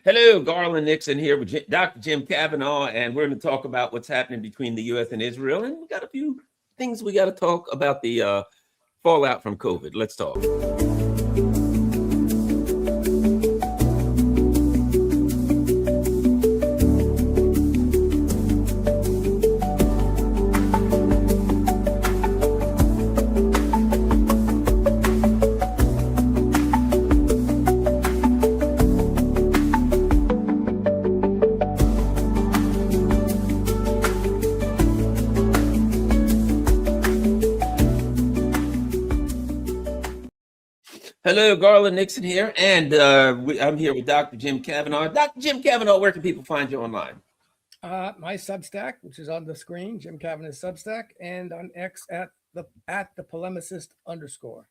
Hello, Garland Nixon here with Dr. Jim Kavanagh, and we're going to talk about what's happening between the U.S. and Israel. And we got a few things we got to talk about the fallout from COVID. Let's talk. Hello, Garland Nixon here, and I'm here with Dr. Jim Kavanagh. Dr. Jim Kavanagh, where can people find you online? My Substack, which is on the screen, Jim Kavanagh's Substack, and on X at the polemicist _.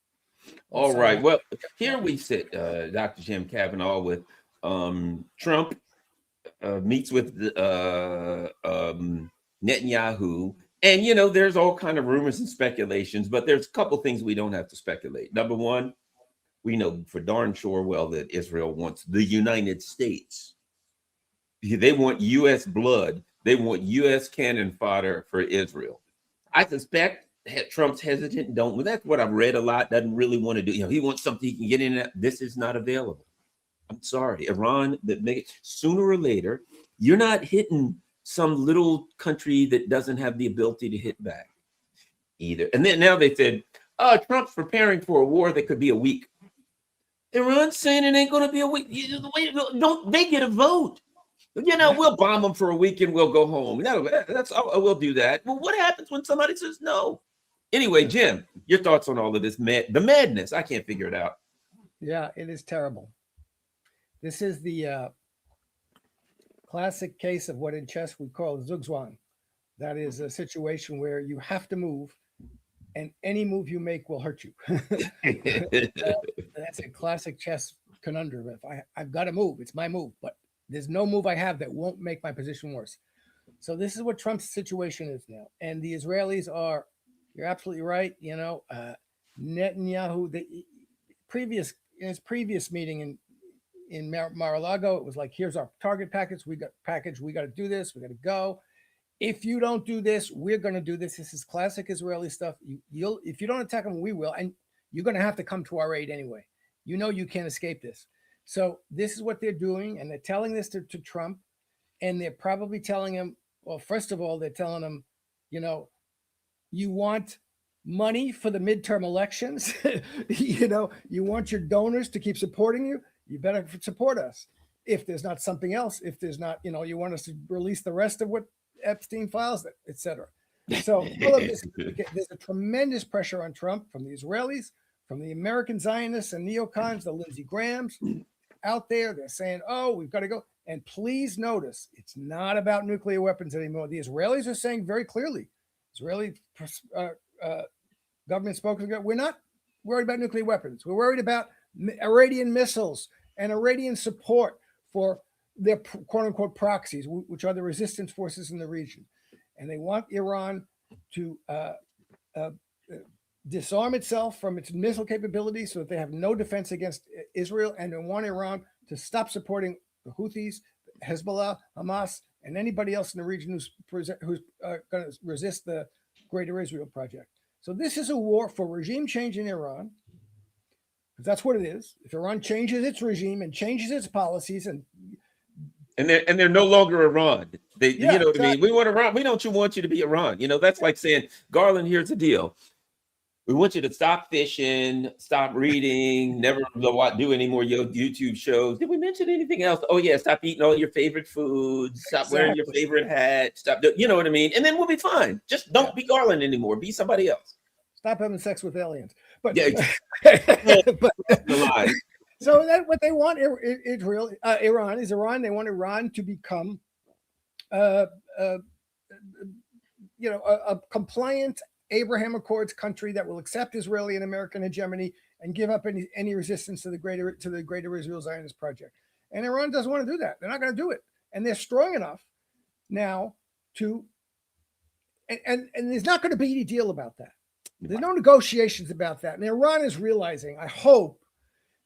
All right. Well, here we sit, Dr. Jim Kavanagh, with Trump meets with Netanyahu, and there's all kind of rumors and speculations, but there's a couple things we don't have to speculate. Number one, we know for darn sure well that Israel wants the United States. They want U.S. blood. They want U.S. cannon fodder for Israel. I suspect Trump's hesitant. That's what I've read a lot. Doesn't really want to do. He wants something he can get in. This is not available. I'm sorry, Iran. Sooner or later, you're not hitting some little country that doesn't have the ability to hit back either. And then now they said, Trump's preparing for a war that could be a week. Iran's saying it ain't going to be a week. Don't they get a vote? We'll bomb them for a week and we'll go home. We'll do that. Well, what happens when somebody says no? Anyway, Jim, your thoughts on all of this the madness? I can't figure it out. Yeah, it is terrible. This is the classic case of what in chess we call zugzwang. That is a situation where you have to move, and any move you make will hurt you. That's a classic chess conundrum. If I've got to move, it's my move, but there's no move I have that won't make my position worse. So this is what Trump's situation is now. And the Israelis are, you're absolutely right. Netanyahu, in his previous meeting in Mar-a-Lago, it was like, here's our target package. We got to do this. We got to go. If you don't do this, we're going to do this. This is classic Israeli stuff. If you don't attack them, we will. And you're going to have to come to our aid anyway. You can't escape this. So this is what they're doing. And they're telling this to Trump. And they're probably telling him, well, first of all, they're telling him, you want money for the midterm elections. You want your donors to keep supporting you. You better support us. If there's not something else, if there's not, you want us to release the rest of what Epstein files, etc. So all of this, there's a tremendous pressure on Trump from the Israelis, from the American Zionists and neocons, the Lindsey Grahams out there. They're saying, oh, we've got to go. And please notice, it's not about nuclear weapons anymore. The Israelis are saying very clearly, Israeli government spokesman, we're not worried about nuclear weapons. We're worried about Iranian missiles and Iranian support for their quote unquote proxies, which are the resistance forces in the region. And they want Iran to disarm itself from its missile capabilities so that they have no defense against Israel. And they want Iran to stop supporting the Houthis, Hezbollah, Hamas, and anybody else in the region who's going to resist the Greater Israel Project. So this is a war for regime change in Iran. That's what it is. If Iran changes its regime and changes its policies and they're no longer Iran. You know what exactly. I mean? We want Iran. We don't want you to be Iran. That's like saying, Garland, here's the deal. We want you to stop fishing, stop reading, never do any more YouTube shows. Did we mention anything else? Oh yeah, stop eating all your favorite foods. Stop wearing your favorite hat. Stop. You know what I mean? And then we'll be fine. Just don't be Garland anymore. Be somebody else. Stop having sex with aliens. But so that what they want Iran is Iran. They want Iran to become a compliant Abraham Accords country that will accept Israeli and American hegemony and give up any resistance to the Greater Israel Zionist project. And Iran doesn't want to do that. They're not going to do it. And they're strong enough now to and there's not going to be any deal about that. There's no negotiations about that. And Iran is realizing, I hope,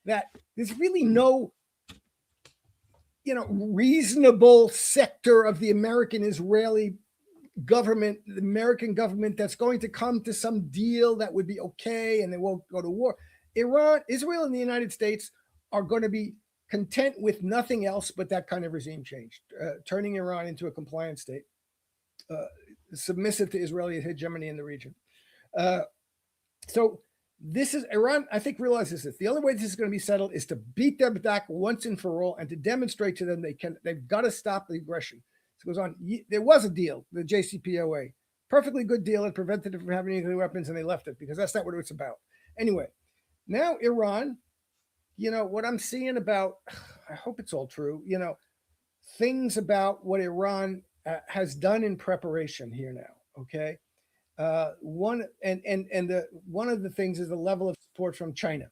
that there's really no reasonable sector of the American Israeli government, the American government, that's going to come to some deal that would be okay and they won't go to war. Israel and the United States are going to be content with nothing else but that kind of regime change, turning Iran into a compliant state, submissive to Israeli hegemony in the region. So this is Iran, I think, realizes this. The only way this is going to be settled is to beat them back once and for all and to demonstrate to them they've got to stop the aggression. It goes on. There was a deal, the JCPOA, perfectly good deal. It prevented it from having nuclear weapons, and they left it because that's not what it's about. Anyway, now Iran, what I'm seeing about, I hope it's all true, things about what Iran has done in preparation here now. Okay. One of the things is the level of support from China.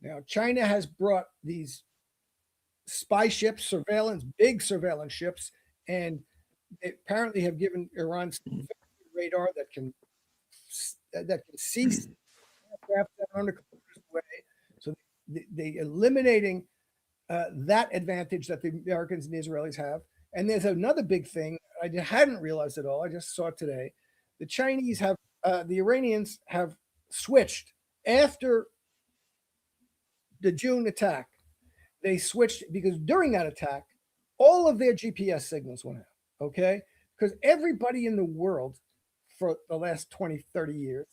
Now, China has brought these spy ships, big surveillance ships, and they apparently have given Iran radar that can seize aircraft that are under kilometers away. So they eliminating that advantage that the Americans and the Israelis have. And there's another big thing I hadn't realized at all. I just saw it today. The Chinese have, the Iranians have switched after the June attack. They switched because during that attack, all of their GPS signals went out. Okay. Because everybody in the world for the last 20, 30 years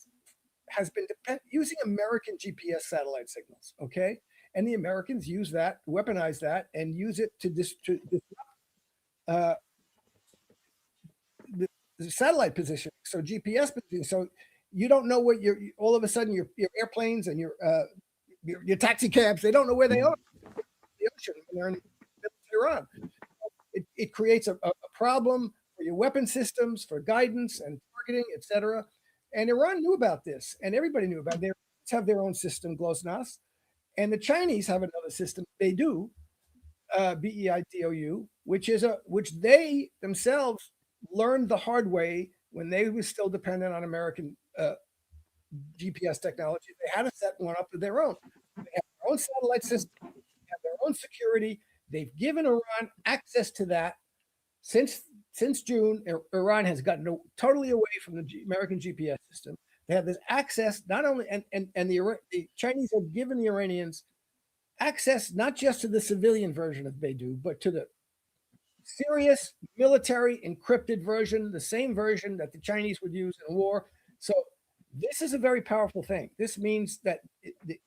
has been using American GPS satellite signals. Okay. And the Americans use that, weaponize that, and use it to disrupt the satellite position. So GPS position. So you don't know what all of a sudden your airplanes and your taxi cabs, they don't know where they are. The ocean when they're in Iran. It creates a problem for your weapon systems, for guidance and targeting, etc. And Iran knew about this, and everybody knew about it. They have their own system, GLONASS, and the Chinese have another system. They do, BEIDOU, which they themselves learned the hard way when they were still dependent on American GPS technology. They had to set one up of their own. They have their own satellite system, they have their own security. They've given Iran access to that. Since June, Iran has gotten totally away from the American GPS system. They have this access, not only, and the Chinese have given the Iranians access not just to the civilian version of Beidou, but to the serious military encrypted version, the same version that the Chinese would use in war. So this is a very powerful thing. This means that the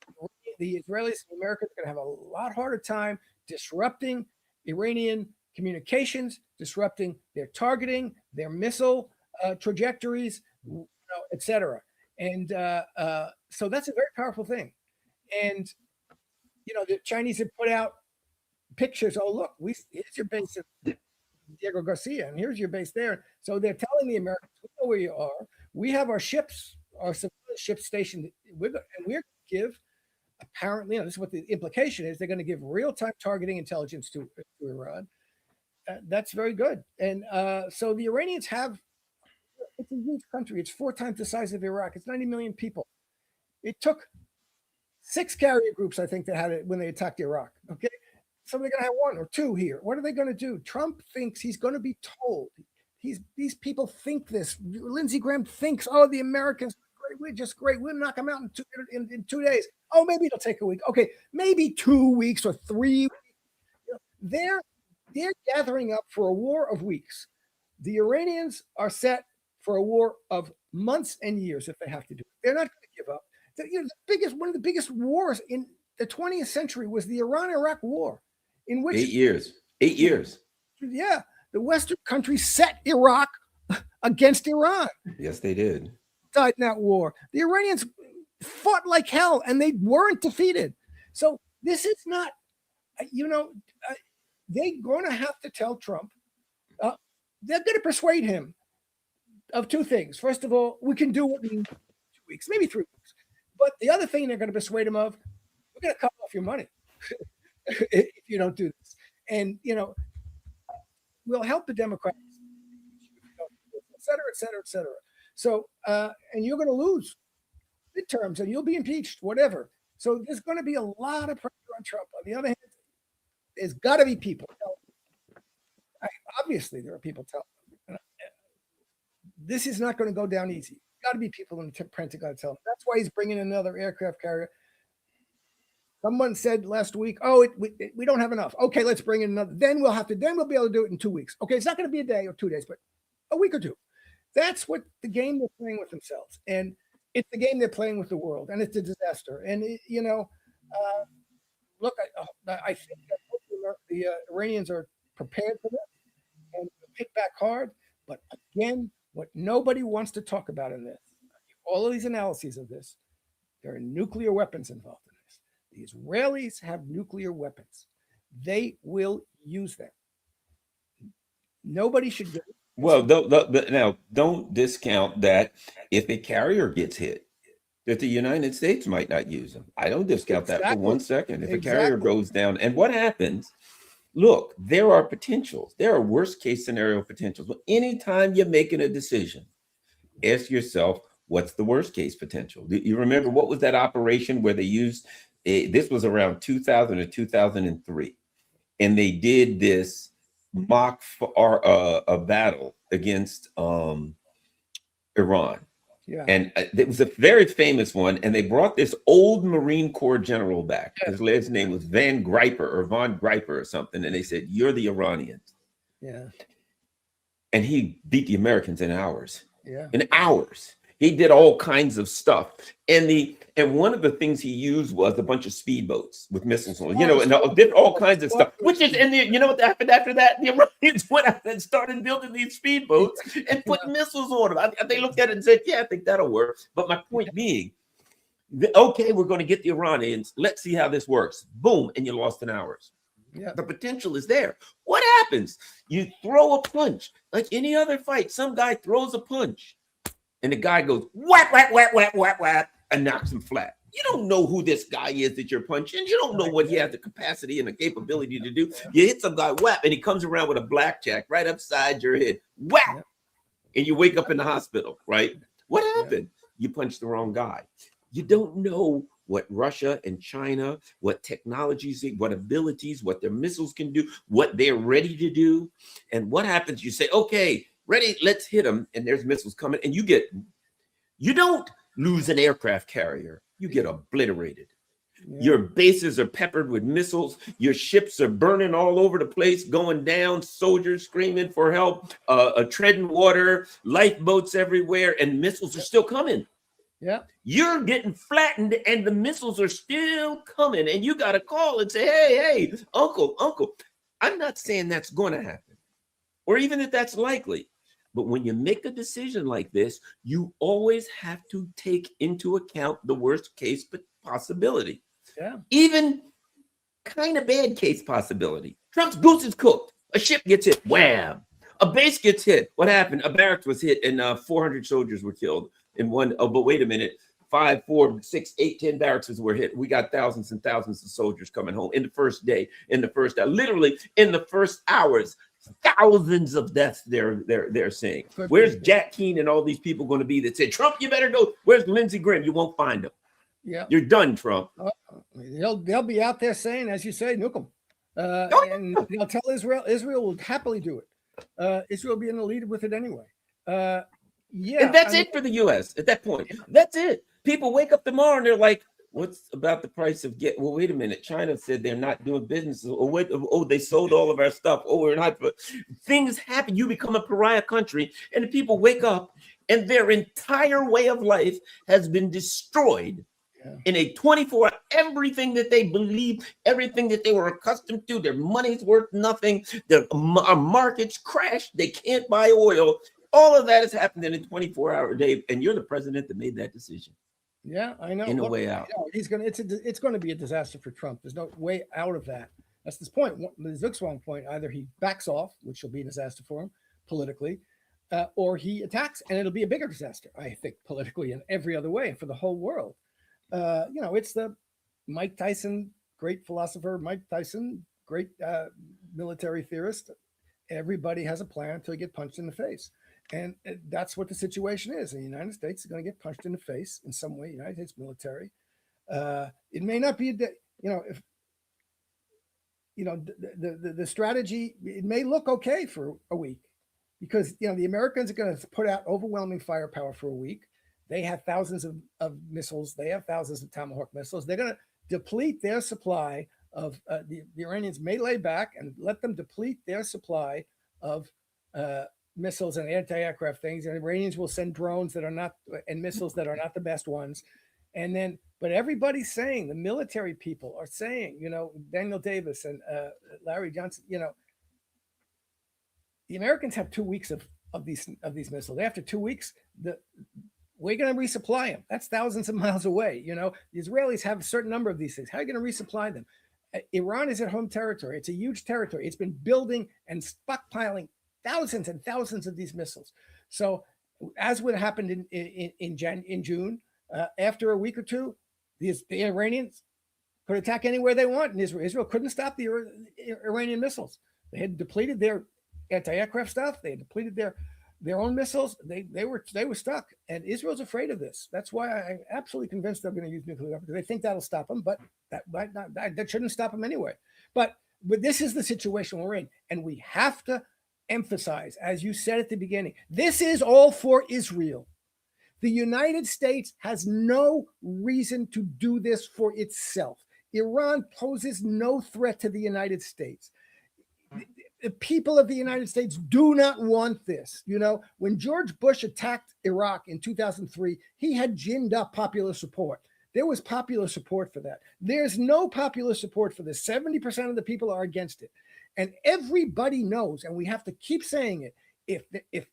Israelis and Americans are going to have a lot harder time disrupting Iranian communications, disrupting their targeting, their missile trajectories, etc. And so that's a very powerful thing. And the Chinese have put out pictures. Oh, look, here's your base at Diego Garcia, and here's your base there. So they're telling the Americans, we know where you are. We have our ships, our civilian ships stationed, and we're going to give. Apparently, this is what the implication is. They're going to give real-time targeting intelligence to Iran. That's very good. And so the Iranians it's a huge country. It's 4 times the size of Iraq. It's 90 million people. It took 6 carrier groups, I think, that had it when they attacked Iraq. Okay. So they're going to have 1 or 2 here. What are they going to do? Trump thinks he's going to be told. These people think this. Lindsey Graham thinks, the Americans, we're just great. We'll knock them out in 2 days. Oh, maybe it'll take a week. Okay, maybe 2 weeks or 3 weeks. They're gathering up for a war of weeks. The Iranians are set for a war of months and years if they have to do it. They're not going to give up. One of the biggest wars in the 20th century was the Iran-Iraq War, in which 8 years. 8 years. Yeah, the Western countries set Iraq against Iran. Yes, they did. Died in that war. The Iranians fought like hell, and they weren't defeated. So this is not, they're going to have to tell Trump. They're going to persuade him of 2 things. First of all, we can do it in 2 weeks, maybe 3 weeks. But the other thing they're going to persuade him of, we're going to cut off your money if you don't do this. And, we'll help the Democrats, et cetera, et cetera, et cetera. So, and you're going to lose midterms and you'll be impeached, whatever. So there's going to be a lot of pressure on Trump. On the other hand, there's got to be people obviously there are people telling. This is not going to go down easy. Got to be people in the Pentagon telling him. That's why he's bringing another aircraft carrier. Someone said last week, "Oh, we don't have enough. Okay, let's bring in another. Then we'll be able to do it in 2 weeks. Okay, it's not going to be a day or 2 days, but a week or two." That's what the game they're playing with themselves, and it's the game they're playing with the world, and it's a disaster. And look, I think that the Iranians are prepared for this and pick back hard. But again, what nobody wants to talk about in this, all of these analyses of this, there are nuclear weapons involved in this. The Israelis have nuclear weapons. They will use them. Nobody should get it. Well, now don't discount that if a carrier gets hit, that the United States might not use them. I don't discount that for 1 second. If a carrier goes down, and what happens? Look, there are potentials. There are worst case scenario potentials. But anytime you're making a decision, ask yourself, what's the worst case potential? Do you remember what was that operation where they used, this was around 2000 or 2003, and they did this mock a battle against Iran. Yeah. And it was a very famous one. And they brought this old Marine Corps general back. His name was Von Griper or something. And they said, "You're the Iranians." Yeah. And he beat the Americans in hours. Yeah. In hours. He did all kinds of stuff. And one of the things he used was a bunch of speedboats with missiles on, and all kinds of stuff. Which is, and you know what happened after that? The Iranians went out and started building these speedboats and put missiles on them. They looked at it and said, "Yeah, I think that'll work." But my point being, okay, we're going to get the Iranians. Let's see how this works. Boom, and you lost in hours. Yeah. The potential is there. What happens? You throw a punch like any other fight. Some guy throws a punch. And the guy goes, whap, whap, whap, whap, whap, whap, and knocks him flat. You don't know who this guy is that you're punching. You don't know what he has the capacity and the capability to do. You hit some guy, whap, and he comes around with a blackjack right upside your head. Whap! And you wake up in the hospital, right? What happened? You punched the wrong guy. You don't know what Russia and China, what technologies, what abilities, what their missiles can do, what they're ready to do. And what happens? You say, okay, ready, let's hit them. And there's missiles coming. And you don't lose an aircraft carrier. You get obliterated. Yeah. Your bases are peppered with missiles. Your ships are burning all over the place, going down, soldiers screaming for help, treading water, lifeboats everywhere, and missiles are still coming. Yeah. You're getting flattened and the missiles are still coming. And you got to call and say, hey, uncle, I'm not saying that's going to happen or even that that's likely. But when you make a decision like this, you always have to take into account the worst case possibility. Yeah. Even kind of bad case possibility. Trump's goose is cooked. A ship gets hit. Wham. A base gets hit. What happened? A barracks was hit and 400 soldiers were killed in one. Oh, but wait a minute. 5, 4, 6, 8, 10 barracks were hit. We got thousands and thousands of soldiers coming home in the first day, literally in the first hours. Thousands of deaths they're saying. Where's Jack Keane and all these people going to be that said, Trump, you better go? Where's Lindsey Graham? You won't find them. Yeah, you're done, Trump. They'll be out there saying, as you say, nuke them. And they'll tell Israel. Israel will happily do it. Israel will be in the lead with it anyway. Yeah, and that's it for the U.S. at that point. That's it. People wake up tomorrow and they're like, what's about the price of well, wait a minute. China said they're not doing business. They sold all of our stuff. We're not. Things happen. You become a pariah country, and the people wake up, and their entire way of life has been destroyed in a 24. Everything that they believe, everything that they were accustomed to, their money's worth nothing. Their markets crashed. They can't buy oil. All of that has happened in a 24-hour day, and you're the president that made that decision. Yeah, I know. In a way out. He's gonna. It's going to be a disaster for Trump. There's no way out of that. That's this point. The Zugzwang point. Either he backs off, which will be a disaster for him politically, or he attacks, and it'll be a bigger disaster. I think politically and every other way for the whole world. It's the Mike Tyson, great philosopher. Mike Tyson, great military theorist. Everybody has a plan until you get punched in the face. And that's what the situation is. The United States is going to get punched in the face in some way. United States military. It may not be if the strategy, it may look okay for a week because, the Americans are going to put out overwhelming firepower for a week. They have thousands of missiles. They have thousands of Tomahawk missiles. They're going to deplete their supply of the Iranians may lay back and let them deplete their supply of missiles and anti-aircraft things. And the Iranians will send drones that are not, and missiles that are not the best ones. And then, but everybody's saying, the military people are saying, Daniel Davis and Larry Johnson, the Americans have 2 weeks of these missiles. After 2 weeks, we're going to resupply them. That's thousands of miles away. The Israelis have a certain number of these things. How are you going to resupply them? Iran is at home territory. It's a huge territory. It's been building and stockpiling thousands and thousands of these missiles. So, as what happened in June, after a week or two, the Iranians could attack anywhere they want, and Israel couldn't stop the Iranian missiles. They had depleted their anti-aircraft stuff. They had depleted their own missiles. They were stuck, and Israel's afraid of this. That's why I'm absolutely convinced they're going to use nuclear weapons. They think that'll stop them, but that shouldn't stop them anyway. But this is the situation we're in, and we have to emphasize, as you said at the beginning, this is all for Israel. The United States has no reason to do this for itself. Iran poses no threat to the United States. The people of the United States do not want this. When George Bush attacked Iraq in 2003, he had ginned up popular support. There was popular support for that. There's no popular support for this. 70% of the people are against it. And everybody knows, and we have to keep saying it, if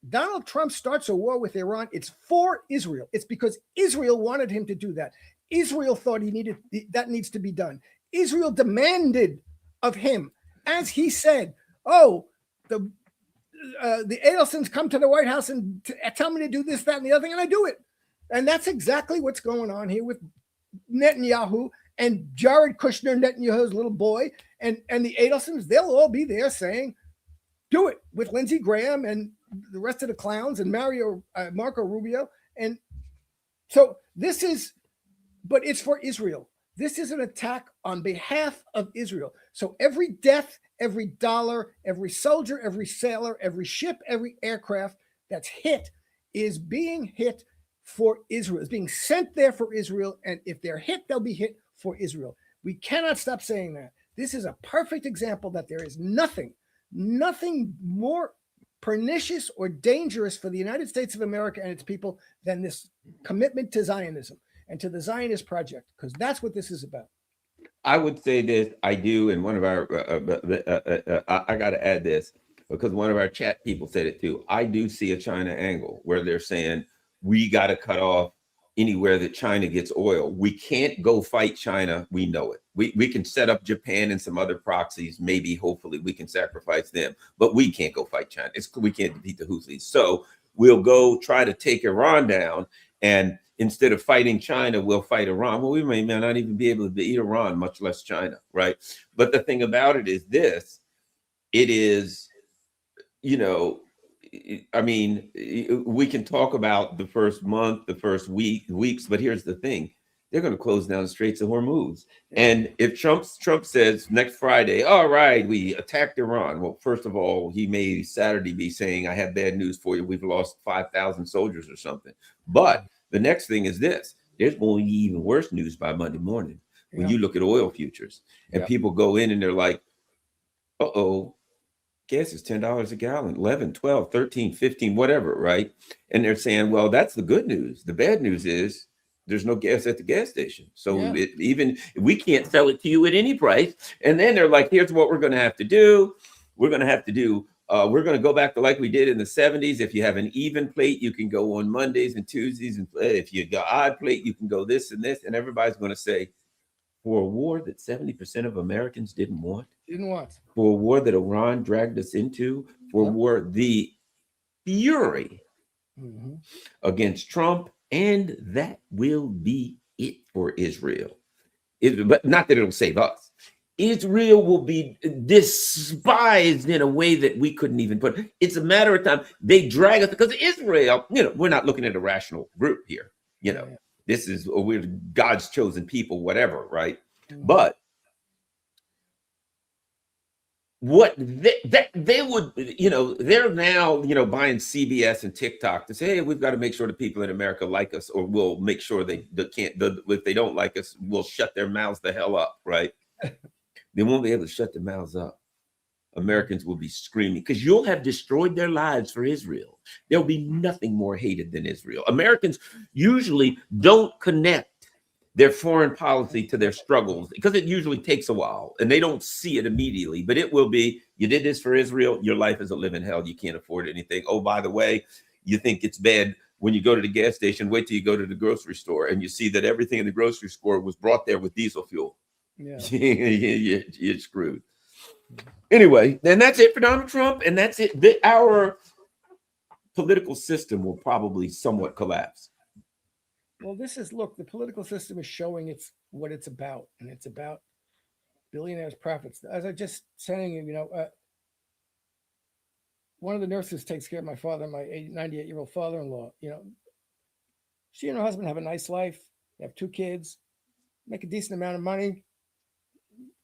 Donald Trump starts a war with Iran, it's for Israel. It's because Israel wanted him to do that. Israel thought that needs to be done. Israel demanded of him, as he said, the Adelsons come to the White House and tell me to do this, that, and the other thing, and I do it. And that's exactly what's going on here with Netanyahu and Jared Kushner, Netanyahu's little boy, and the Adelsons. They'll all be there saying, do it, with Lindsey Graham and the rest of the clowns and Marco Rubio. And so but it's for Israel. This is an attack on behalf of Israel. So every death, every dollar, every soldier, every sailor, every ship, every aircraft that's hit is being hit for Israel. It's being sent there for Israel. And if they're hit, they'll be hit for Israel. We cannot stop saying that. This is a perfect example that there is nothing more pernicious or dangerous for the United States of America and its people than this commitment to Zionism and to the Zionist project, because that's what this is about. I would say this, I do, and one of our, I got to add this, because one of our chat people said it too. I do see a China angle where they're saying, we got to cut off anywhere that China gets oil. We can't go fight China. We know it. We can set up Japan and some other proxies. Maybe, hopefully, we can sacrifice them, but we can't go fight China. We can't defeat the Houthis. So we'll go try to take Iran down, and instead of fighting China, we'll fight Iran. Well, we may not even be able to beat Iran, much less China, right? But the thing about it is this: it is, I mean, we can talk about the first month, the first weeks, but here's the thing. They're going to close down the Straits of Hormuz. And if Trump says next Friday, all right, we attacked Iran. Well, first of all, he may Saturday be saying, I have bad news for you. We've lost 5,000 soldiers or something. But the next thing is this. There's going to be even worse news by Monday morning when you look at oil futures. And people go in and they're like, uh-oh. Gas is $10 a gallon, 11, 12, 13, 15, whatever, right? And they're saying, well, that's the good news. The bad news is there's no gas at the gas station. So we can't sell it to you at any price. And then they're like, here's what we're going to have to do. We're going to go back to like we did in the 70s. If you have an even plate, you can go on Mondays and Tuesdays. And if you got odd plate, you can go this and this. And everybody's going to say, for a war that 70% of Americans didn't want, for a war that Iran dragged us into, for a war, the fury against Trump, and that will be it for Israel. But not that it'll save us. Israel will be despised in a way that we couldn't even put. It's a matter of time. They drag us because Israel, we're not looking at a rational group here, This is, we're God's chosen people, whatever, right? But what they would, they're now, buying CBS and TikTok to say, hey, we've got to make sure the people in America like us, or we'll make sure if they don't like us, we'll shut their mouths the hell up, right? They won't be able to shut their mouths up. Americans will be screaming because you'll have destroyed their lives for Israel. There'll be nothing more hated than Israel. Americans usually don't connect their foreign policy to their struggles because it usually takes a while and they don't see it immediately. But it will be, you did this for Israel, your life is a living hell. You can't afford anything. Oh, by the way, you think it's bad when you go to the gas station, wait till you go to the grocery store and you see that everything in the grocery store was brought there with diesel fuel. Yeah. You're screwed. Anyway, and that's it for Donald Trump, and that's it. Our political system will probably somewhat collapse. Well, the political system is showing what it's about, and it's about billionaires' profits. As I just saying, one of the nurses takes care of my father, my 98-year-old father-in-law. She and her husband have a nice life. They have 2 kids, make a decent amount of money,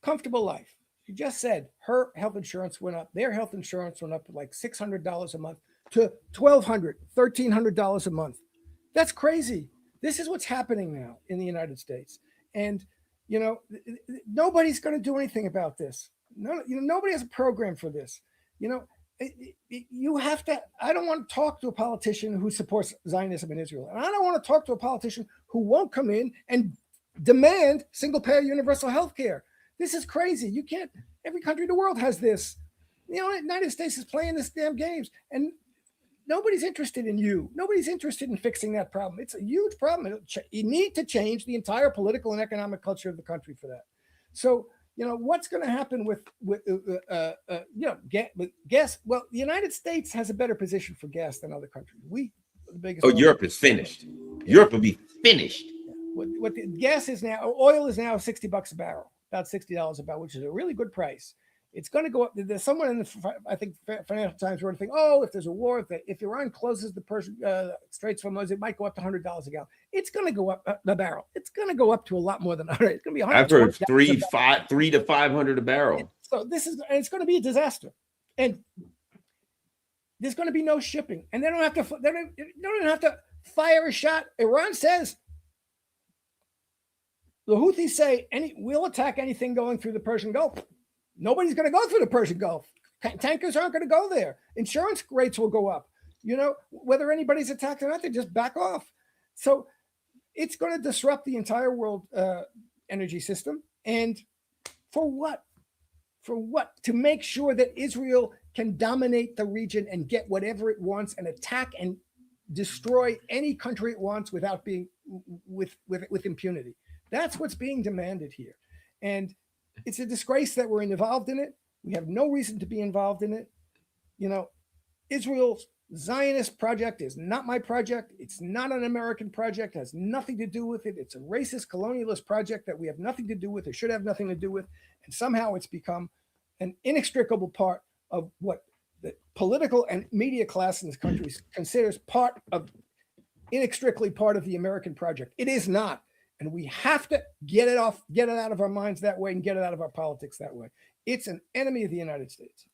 comfortable life. She just said her health insurance went up. Their health insurance went up like $600 a month to $1,200, $1,300 a month. That's crazy. This is what's happening now in the United States. And, nobody's going to do anything about this. Nobody has a program for this. You have to, I don't want to talk to a politician who supports Zionism in Israel. And I don't want to talk to a politician who won't come in and demand single-payer universal health care. This is crazy. You can't, every country in the world has this. The United States is playing this damn games, and nobody's interested in you. Nobody's interested in fixing that problem. It's a huge problem. You need to change the entire political and economic culture of the country for that. So, what's going to happen with gas? Well, the United States has a better position for gas than other countries. The biggest. Europe is finished. Europe will be finished. What the gas is now, oil is now $60 a barrel. About $60 a barrel, which is a really good price. It's going to go up. There's someone in I think Financial Times wrote a thing. Oh, if there's a war, if Iran closes the Persian Straits of Hormuz, it might go up to $100 a gallon. It's going to go up the barrel. It's going to go up to a lot more than 100. It's going to be 100. I've heard $3 to $500 a barrel. So it's going to be a disaster, and there's going to be no shipping, and they don't have to. They don't have to fire a shot. Iran says. The Houthis say we'll attack anything going through the Persian Gulf. Nobody's going to go through the Persian Gulf. Tankers aren't going to go there. Insurance rates will go up. Whether anybody's attacked or not, they just back off. So it's going to disrupt the entire world energy system. And for what? For what? To make sure that Israel can dominate the region and get whatever it wants and attack and destroy any country it wants without being with impunity. That's what's being demanded here. And it's a disgrace that we're involved in it. We have no reason to be involved in it. Israel's Zionist project is not my project. It's not an American project. It has nothing to do with it. It's a racist colonialist project that we have nothing to do with or should have nothing to do with. And somehow it's become an inextricable part of what the political and media class in this country considers inextricably part of the American project. It is not. And we have to get it out of our minds that way and get it out of our politics that way. It's an enemy of the United States.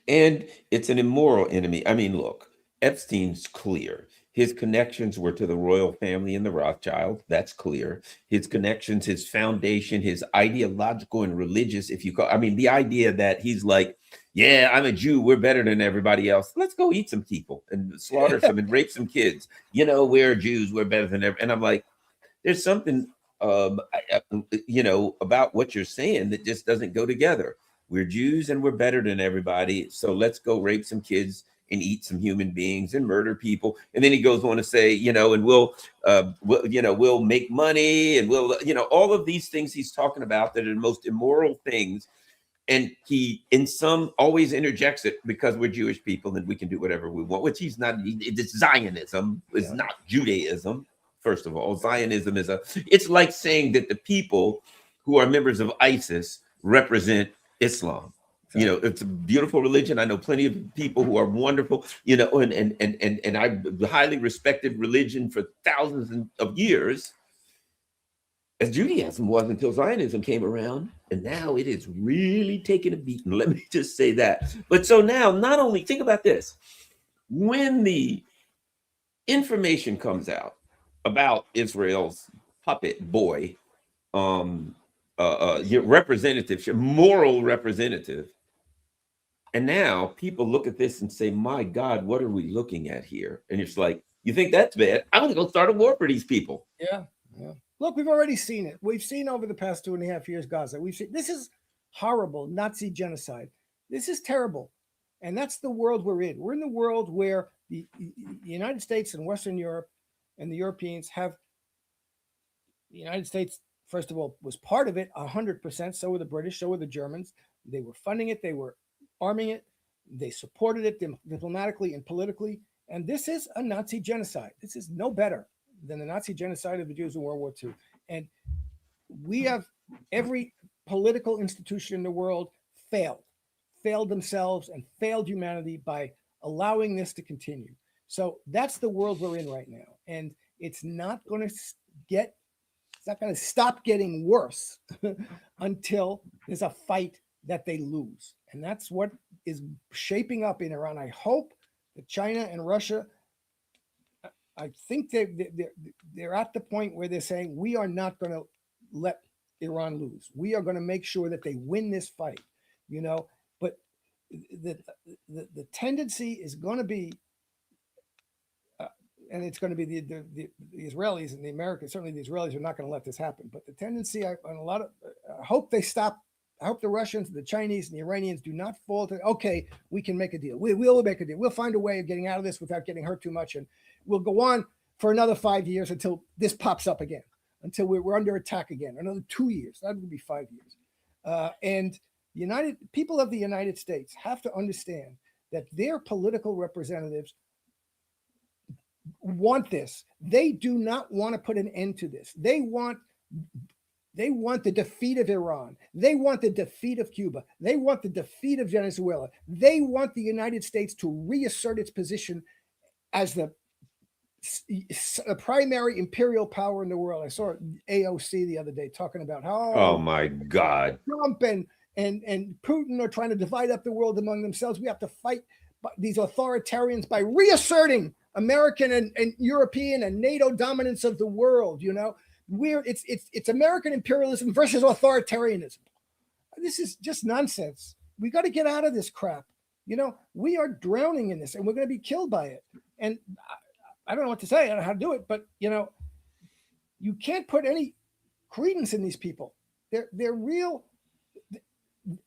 And it's an immoral enemy. I mean, look, Epstein's clear. His connections were to the royal family and the Rothschild. That's clear. His connections, his foundation, his ideological and religious, the idea that he's like, yeah, I'm a Jew. We're better than everybody else. Let's go eat some people and slaughter some and rape some kids. We're Jews. We're better than everybody. And I'm like, there's something, about what you're saying that just doesn't go together. We're Jews and we're better than everybody. So let's go rape some kids and eat some human beings and murder people. And then he goes on to say, and we'll make money and we'll, all of these things he's talking about that are the most immoral things. And he, in some, always interjects it because we're Jewish people and we can do whatever we want, which he's not. It's Zionism. It's not Judaism. First of all, Zionism it's like saying that the people who are members of ISIS represent Islam. It's a beautiful religion. I know plenty of people who are wonderful, and I highly respected religion for thousands of years. as Judaism was until Zionism came around. And now it is really taking a beating. Let me just say that. But so now, not only, think about this, when the information comes out about Israel's puppet boy, your representative, your moral representative, and now people look at this and say, my God, what are we looking at here? And it's like, you think that's bad? I'm going to go start a war for these people. Yeah. Yeah. Look, we've already seen it. We've seen over the past 2.5 years, Gaza. We've seen this is horrible Nazi genocide. This is terrible. And that's the world we're in. We're in the world where the United States and Western Europe and the Europeans have, the United States, first of all, was part of it 100%. So were the British, so were the Germans. They were funding it, they were arming it, they supported it diplomatically and politically. And this is a Nazi genocide. This is no better than the Nazi genocide of the Jews in World War II. And we have every political institution in the world failed themselves and failed humanity by allowing this to continue. So that's the world we're in right now. And it's not going to stop getting worse until there's a fight that they lose. And that's what is shaping up in Iran. I hope that China and Russia, I think they're at the point where they're saying, we are not going to let Iran lose. We are going to make sure that they win this fight, but the tendency is going to be, and it's going to be the Israelis and the Americans, certainly the Israelis are not going to let this happen. But the tendency on a lot of, I hope they stop. I hope the Russians, the Chinese, and the Iranians do not fall to, okay, we can make a deal. We'll make a deal. We'll find a way of getting out of this without getting hurt too much. And we'll go on for another 5 years until this pops up again, until we're under attack again, another 2 years. That would be 5 years. And the people of the United States have to understand that their political representatives want this. They do not want to put an end to this. They want the defeat of Iran. They want the defeat of Cuba. They want the defeat of Venezuela. They want the United States to reassert its position as the primary imperial power in the world. I saw AOC the other day talking about how, oh my God, Trump and Putin are trying to divide up the world among themselves. We have to fight these authoritarians by reasserting American and European and NATO dominance of the world. It's American imperialism versus authoritarianism. This is just nonsense. We got to get out of this crap. We are drowning in this, and we're going to be killed by it. And I don't know what to say. I don't know how to do it, but you can't put any credence in these people. They're real.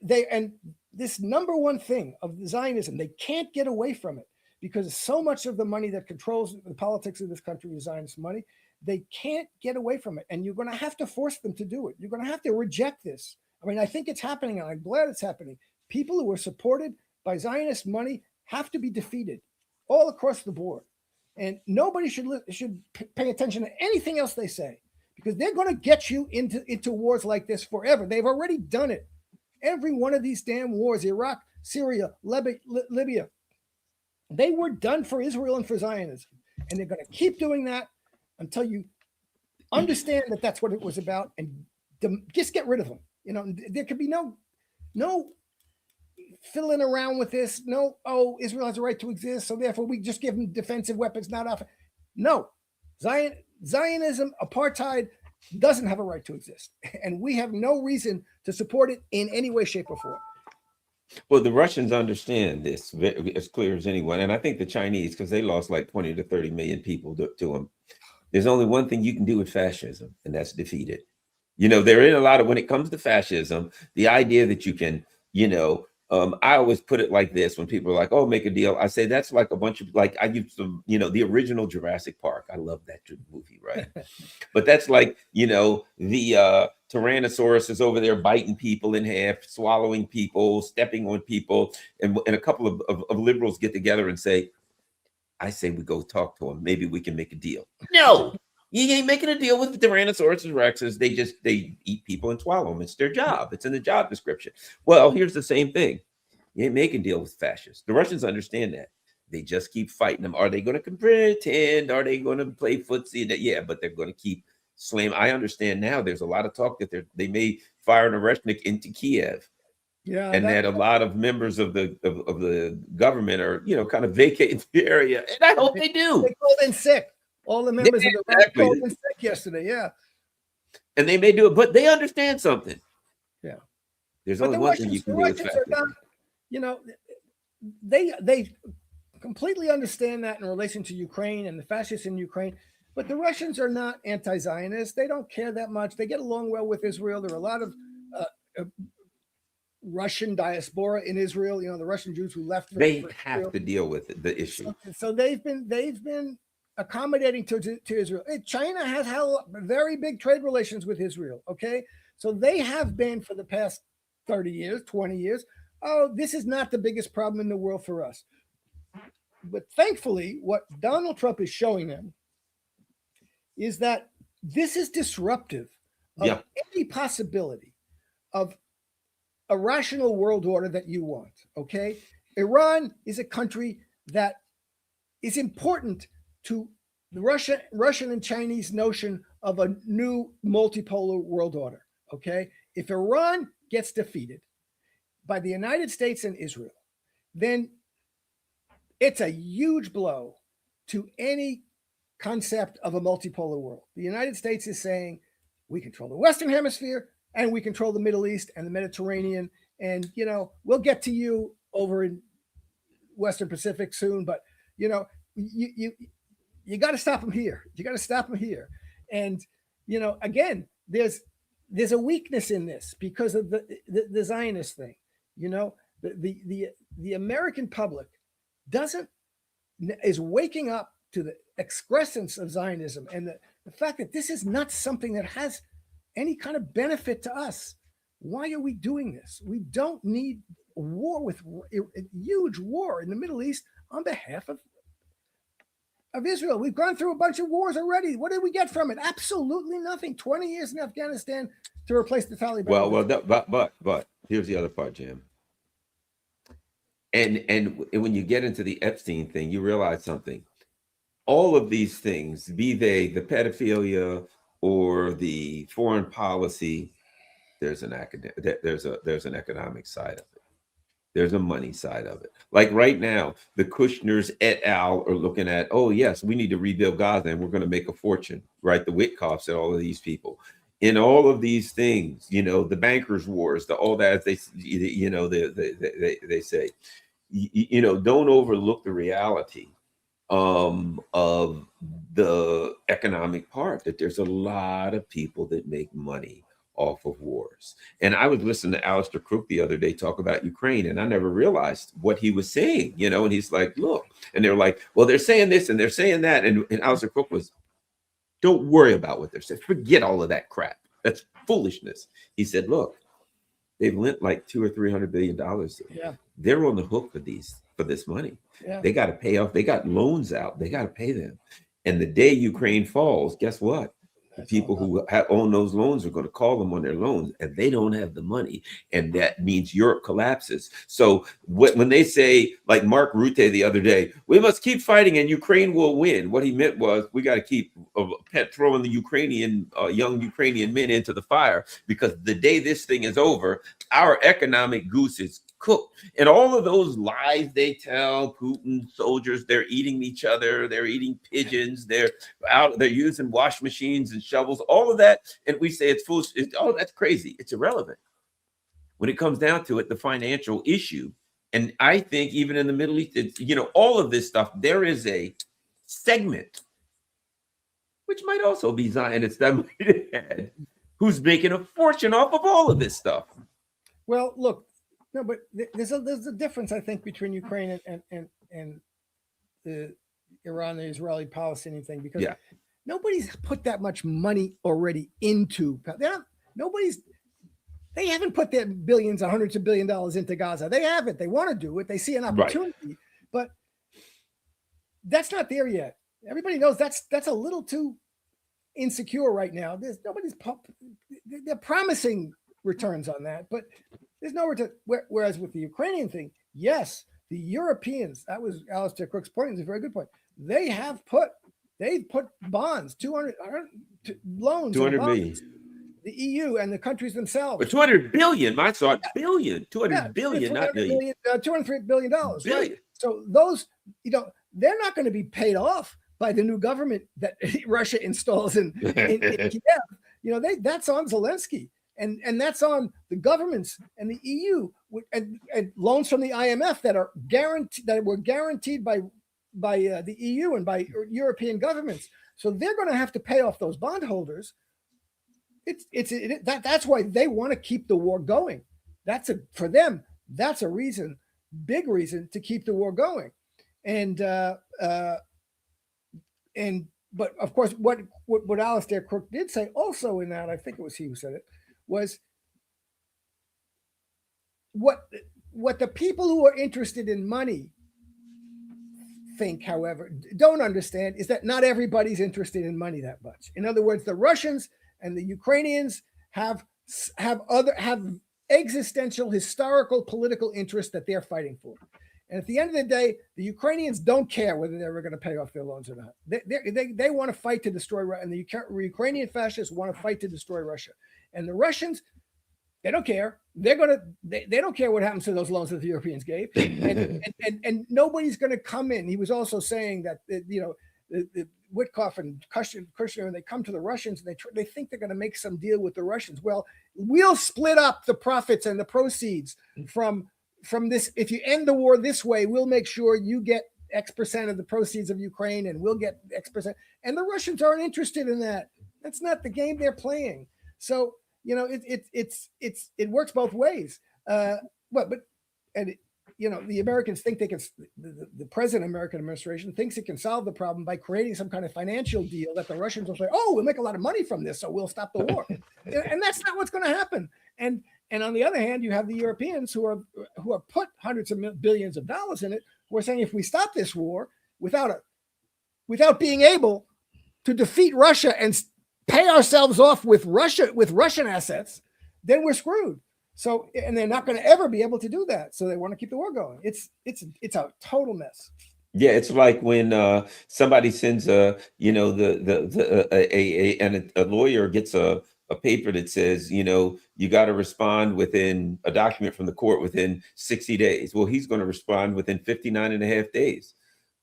And this number one thing of Zionism, they can't get away from it because so much of the money that controls the politics of this country is Zionist money. They can't get away from it. And you're going to have to force them to do it. You're going to have to reject this. I mean, I think it's happening, and I'm glad it's happening. People who are supported by Zionist money have to be defeated all across the board. And nobody should pay attention to anything else they say, because they're going to get you into wars like this forever. They've already done it. Every one of these damn wars, Iraq, Syria, Libya, they were done for Israel and for Zionism. And they're going to keep doing that until you understand that that's what it was about, and just get rid of them. There could be no fiddling around with this. No, Israel has a right to exist, so therefore we just give them defensive weapons, not off. No, Zionism, apartheid doesn't have a right to exist, and we have no reason to support it in any way, shape, or form. Well, the Russians understand this as clear as anyone, and I think the Chinese, because they lost like 20 to 30 million people to them. There's only one thing you can do with fascism, and that's defeat it. They're in a lot of, when it comes to fascism, the idea that you can, I always put it like this when people are like, oh, make a deal. I say that's like a bunch of, like, I used to, the original Jurassic Park. I love that movie, right? But that's like, the Tyrannosaurus is over there biting people in half, swallowing people, stepping on people. And a couple of liberals get together and say, I say we go talk to them. Maybe we can make a deal. No, you ain't making a deal with the Tyrannosaurus Rexes. They eat people and swallow them. It's their job. It's in the job description. Well, here's the same thing. You ain't making a deal with fascists. The Russians understand that. They just keep fighting them. Are they going to pretend? Are they going to play footsie? Yeah, but they're going to keep slam. I understand now. There's a lot of talk that they may fire an Oreshnik into Kiev, Yeah, and that a lot of members of the government are, kind of vacating the area. And I hope they do. They called in sick. All the members of the right called in sick yesterday. Yeah, and they may do it, but they understand something. Yeah, there's only one thing you can do. They completely understand that in relation to Ukraine and the fascists in Ukraine. But the Russians are not anti-Zionist. They don't care that much. They get along well with Israel. There are a lot of Russian diaspora in Israel. The Russian Jews who left. They have to deal with the issue. So they've been accommodating to Israel. China has had very big trade relations with Israel. Okay, so they have been for the past 30 years, 20 years. Oh, this is not the biggest problem in the world for us. But thankfully, what Donald Trump is showing them is that this is disruptive of any possibility of a rational world order that you want. Okay, Iran is a country that is important to the Russian and Chinese notion of a new multipolar world order. Okay, if Iran gets defeated by the United States and Israel, then it's a huge blow to any concept of a multipolar world. The United States is saying we control the Western Hemisphere and we control the Middle East and the Mediterranean, and we'll get to you over in Western Pacific soon, but you got to stop them here. You got to stop them here. And again, there's a weakness in this because of the Zionist thing. The American public is waking up to the excrescence of Zionism and the fact that this is not something that has any kind of benefit to us. Why are we doing this? We don't need a huge war in the Middle East on behalf of Israel. We've gone through a bunch of wars already. What did we get from it? Absolutely nothing. 20 years in Afghanistan to replace the Taliban. But here's the other part, Jim. And when you get into the Epstein thing, you realize something. All of these things, be they the pedophilia or the foreign policy, there's an economic side of it. There's a money side of it. Like right now, the Kushners et al. Are looking at, oh yes, we need to rebuild Gaza and we're going to make a fortune, right? The Witkoffs and all of these people. In all of these things, the bankers' wars, all that they say, don't overlook the reality of the economic part, that there's a lot of people that make money off of wars. And I was listening to Alistair Crook the other day talk about Ukraine, and I never realized what he was saying, and he's like, look, and they're like, well, they're saying this and they're saying that. And Alistair Crook was, don't worry about what they're saying. Forget all of that crap. That's foolishness. He said, look, they've lent like $200 or $300 billion. Yeah. They're on the hook for this money. Yeah. They got to pay off. They got loans out. They got to pay them. And the day Ukraine falls, guess what? The people who own those loans are going to call them on their loans, and they don't have the money. And that means Europe collapses. So when they say, like Mark Rutte the other day, we must keep fighting and Ukraine will win. What he meant was we got to keep throwing the young Ukrainian men into the fire, because the day this thing is over, our economic goose is cooked. And all of those lies they tell, Putin soldiers, they're eating each other, they're eating pigeons, they're using wash machines and shovels, all of that. And we say it's foolish. That's crazy. It's irrelevant. When it comes down to it, the financial issue, and I think even in the Middle East, all of this stuff, there is a segment, which might also be Zionists that might have, who's making a fortune off of all of this stuff. Well, look, no, but there's a difference, I think, between Ukraine and the Iran, the Israeli Palestinian thing, because nobody's put that much money already into. They haven't put their billions or hundreds of billions of dollars into Gaza. They haven't. They want to do it. They see an opportunity, but that's not there yet. Everybody knows that's a little too insecure right now. They're promising returns on that, but there's no return. Whereas with the Ukrainian thing, yes, the Europeans, that was Alistair Crook's point, is a very good point. They have put They put bonds, 200 loans or 200 bonds, million. the EU and the countries themselves. But 200 billion, I saw billion, 200 Yeah, billion, not million. $203 billion, right? Billion. So those, they're not going to be paid off by the new government that Russia installs in Kiev. That's on Zelensky, and that's on the governments and the EU and loans from the IMF that are guaranteed by the EU and by European governments. So they're going to have to pay off those bondholders. That's why they want to keep the war going. For them, that's a reason, big reason to keep the war going. But of course, what Alistair Crook did say also in that, I think it was he who said it, was what the people who are interested in money think, however, don't understand is that not everybody's interested in money that much. In other words, the Russians and the Ukrainians have existential, historical, political interests that they're fighting for. And at the end of the day, the Ukrainians don't care whether they're ever going to pay off their loans or not. They want to fight to destroy Russia, and the Ukrainian fascists want to fight to destroy Russia. And the Russians, they don't care. They don't care what happens to those loans that the Europeans gave, and nobody's going to come in. He was also saying that the Witkoff and Kushner, and they come to the Russians and they think they're going to make some deal with the Russians. Well, we'll split up the profits and the proceeds from this. If you end the war this way, we'll make sure you get X percent of the proceeds of Ukraine, and we'll get X%. And the Russians aren't interested in that. That's not the game they're playing. So it works both ways. The Americans think they can. The present American administration thinks it can solve the problem by creating some kind of financial deal that the Russians will say, "Oh, we'll make a lot of money from this, so we'll stop the war." And that's not what's going to happen. And on the other hand, you have the Europeans who are put hundreds of billions of dollars in it, who are saying, if we stop this war without being able to defeat Russia and pay ourselves off with Russian assets, then we're screwed. So, and they're not going to ever be able to do that. So they want to keep the war going. It's a total mess. Yeah, it's like when somebody sends a lawyer gets a paper that says, you got to respond within a document from the court within 60 days. Well, he's going to respond within 59 and a half days.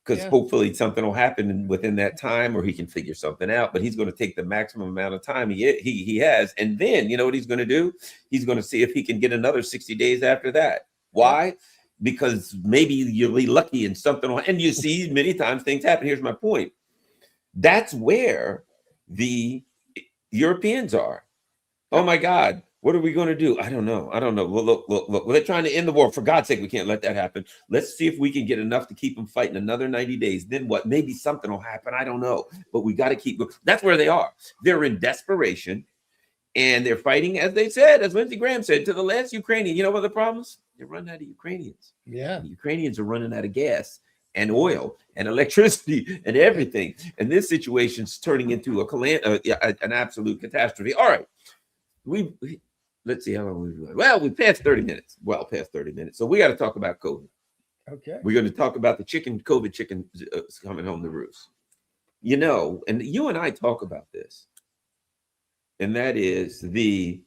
Because hopefully something will happen within that time, or he can figure something out. But he's going to take the maximum amount of time he has, and then you know what he's going to do? He's going to see if he can get another 60 days after that. Why? Because maybe you'll be lucky and something will. And you see, many times things happen. Here's my point. That's where the Europeans are. Oh my God. What are we going to do? I don't know. Well, look. They're trying to end the war. For God's sake, we can't let that happen. Let's see if we can get enough to keep them fighting another 90 days. Then what? Maybe something will happen. I don't know. But we got to keep going. That's where they are. They're in desperation. And they're fighting, as they said, as Lindsey Graham said, to the last Ukrainian. You know what are the problems? They're running out of Ukrainians. Yeah. The Ukrainians are running out of gas and oil and electricity and everything. And this situation's turning into an absolute catastrophe. All right. Let's see how long we've been. Well, we passed 30 minutes. Well, past 30 minutes. So we got to talk about COVID. Okay. We're going to talk about the COVID chicken coming home to roost. And you and I talk about this. And that is the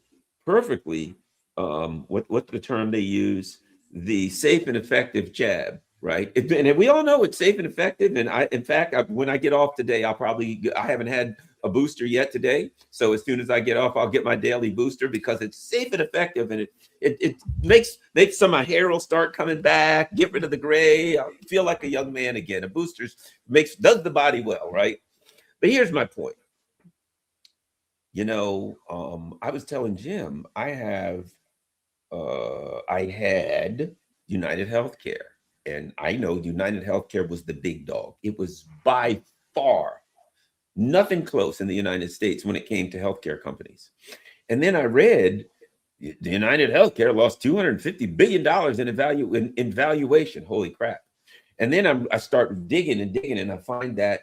perfectly, what the term they use, the safe and effective jab, right? And we all know it's safe and effective. And in fact, when I get off today, I haven't had a booster yet today. So as soon as I get off, I'll get my daily booster because it's safe and effective. And it makes some of my hair will start coming back, get rid of the gray. I feel like a young man again. A booster does the body well, right? But here's my point. I was telling Jim, I had United Healthcare, and I know United Healthcare was the big dog. It was by far nothing close in the United States when it came to healthcare companies. And then I read the United Healthcare lost $250 billion in valuation. Holy crap. And then I start digging, and I find that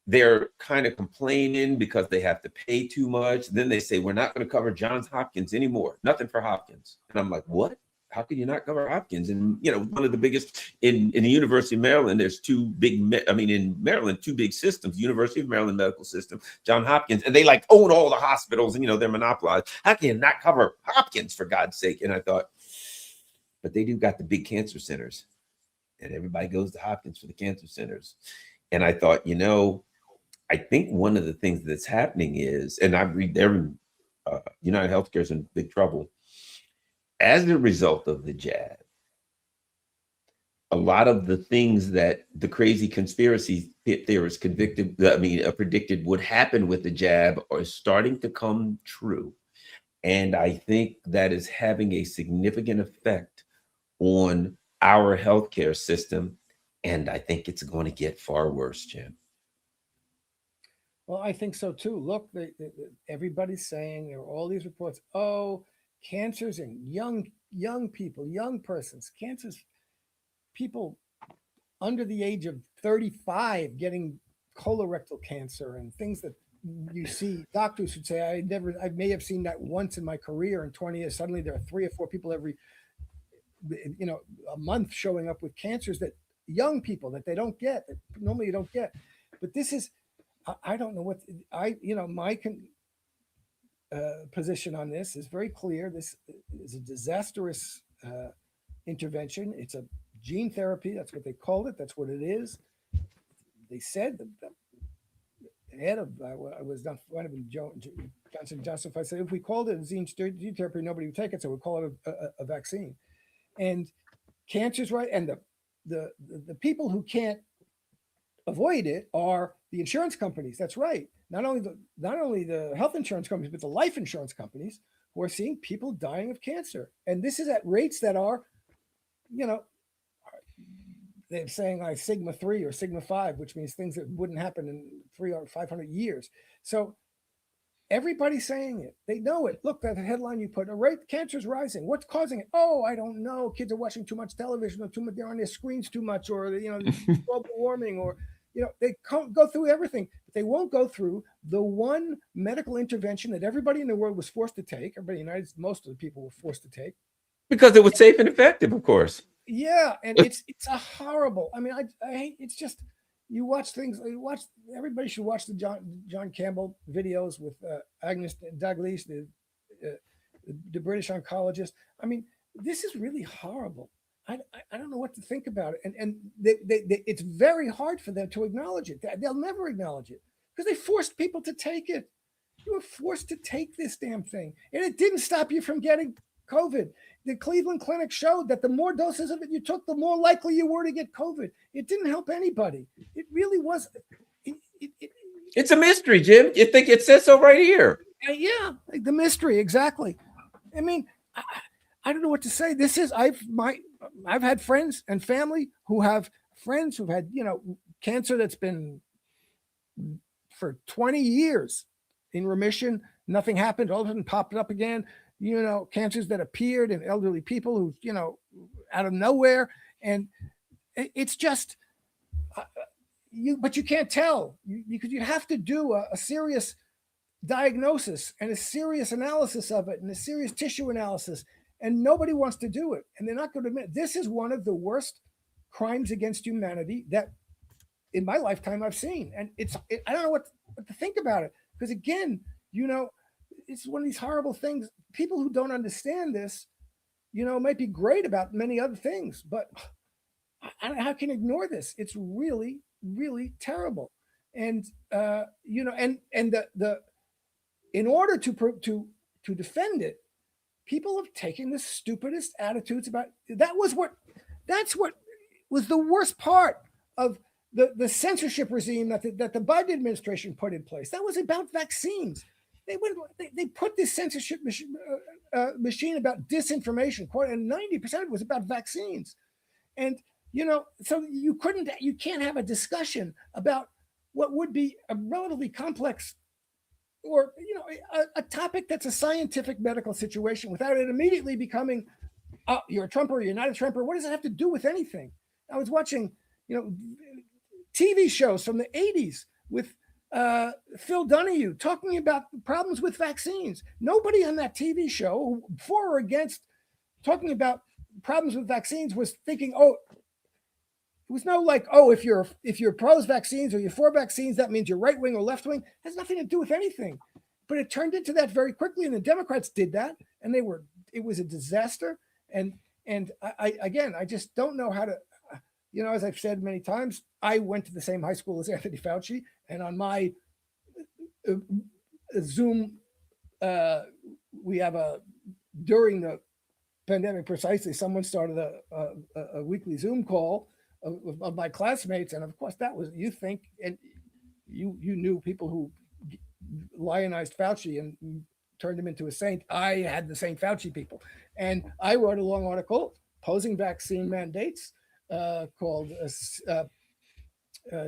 they're kind of complaining because they have to pay too much. Then they say, we're not going to cover Johns Hopkins anymore. Nothing for Hopkins. And I'm like, what? how can you not cover Hopkins? And one of the biggest in the University of Maryland, there's two big, in Maryland, two big systems: University of Maryland Medical System, John Hopkins, and they like own all the hospitals, and they're monopolized. How can you not cover Hopkins, for God's sake? And I thought, but they do got the big cancer centers, and everybody goes to Hopkins for the cancer centers. And I thought, I think one of the things that's happening is, and I read there, United Healthcare is in big trouble as a result of the jab. A lot of the things that the crazy conspiracy theorists predicted would happen with the jab are starting to come true. And I think that is having a significant effect on our healthcare system. And I think it's going to get far worse, Jim. Well, I think so too. Look, everybody's saying there are all these reports. Oh, cancers in young people, young persons, cancers, people under the age of 35 getting colorectal cancer and things that you see. Doctors would say, I may have seen that once in my career in 20 years. Suddenly there are 3 or 4 people every, a month showing up with cancers that young people that they don't get, that normally you don't get. But this is, I don't know what my position on this is very clear. This is a disastrous intervention. It's a gene therapy. That's what they called it. That's what it is. They said the head of I was not one of them, Johnson Johnson. I said if we called it a gene therapy, nobody would take it. So we call it a vaccine. And cancer's right. And the people who can't avoid it are the insurance companies. That's right. Not only the health insurance companies, but the life insurance companies who are seeing people dying of cancer. And this is at rates that are, they're saying like sigma 3 or sigma 5, which means things that wouldn't happen in 300 or 500 years. So everybody's saying it. They know it. Look, that headline you put, cancer's rising. What's causing it? Oh, I don't know. Kids are watching too much television, or too much. They're on their screens too much, or global warming, or they go through everything. But they won't go through the one medical intervention that everybody in the world was forced to take. Most of the people were forced to take because it was safe and effective, of course. Yeah, and it's a horrible. I mean, I hate. It's just you watch things. Everybody should watch the John Campbell videos with Agnes Dalglish, the British oncologist. I mean, this is really horrible. I don't know what to think about it, and it's very hard for them to acknowledge it. They'll never acknowledge it because they forced people to take it. You were forced to take this damn thing, and it didn't stop you from getting COVID. The Cleveland Clinic showed that the more doses of it you took, the more likely you were to get COVID. It didn't help anybody. It really was. It's a mystery, Jim. You think it says so right here? Yeah, the mystery, exactly. I mean, I don't know what to say. This is I've had friends and family who have friends who've had cancer that's been for 20 years in remission. Nothing happened. All of a sudden popped up again. Cancers that appeared in elderly people who, out of nowhere. And it's just, but you can't tell because you have to do a serious diagnosis and a serious analysis of it and a serious tissue analysis. And nobody wants to do it. And they're not going to admit this is one of the worst crimes against humanity that in my lifetime I've seen. And I don't know what to think about it. Because again, it's one of these horrible things. People who don't understand this, might be great about many other things, but how can ignore this? It's really, really terrible. And in order to defend it, people have taken the stupidest attitudes about that's what was the worst part of the censorship regime that the Biden administration put in place. That was about vaccines. They put this censorship machine about disinformation, and 90% of it was about vaccines. And so you can't have a discussion about what would be a relatively complex or a topic that's a scientific medical situation without it immediately becoming you're a Trumper, you're not a Trumper. What does it have to do with anything? I was watching TV shows from the 80s with Phil Donahue talking about problems with vaccines. Nobody on that TV show, for or against, talking about problems with vaccines was thinking, oh, it was no like, oh, if you're pro vaccines or you're for vaccines, that means you're right wing or left wing. It has nothing to do with anything. But it turned into that very quickly, and the Democrats did that, and it was a disaster. And I just don't know how to, as I've said many times, I went to the same high school as Anthony Fauci, and on my Zoom, we have during the pandemic, precisely, someone started a weekly Zoom call of my classmates, and of course that was, you think, and you knew people who lionized Fauci and turned him into a saint. I had the Saint Fauci people, and I wrote a long article opposing vaccine mandates called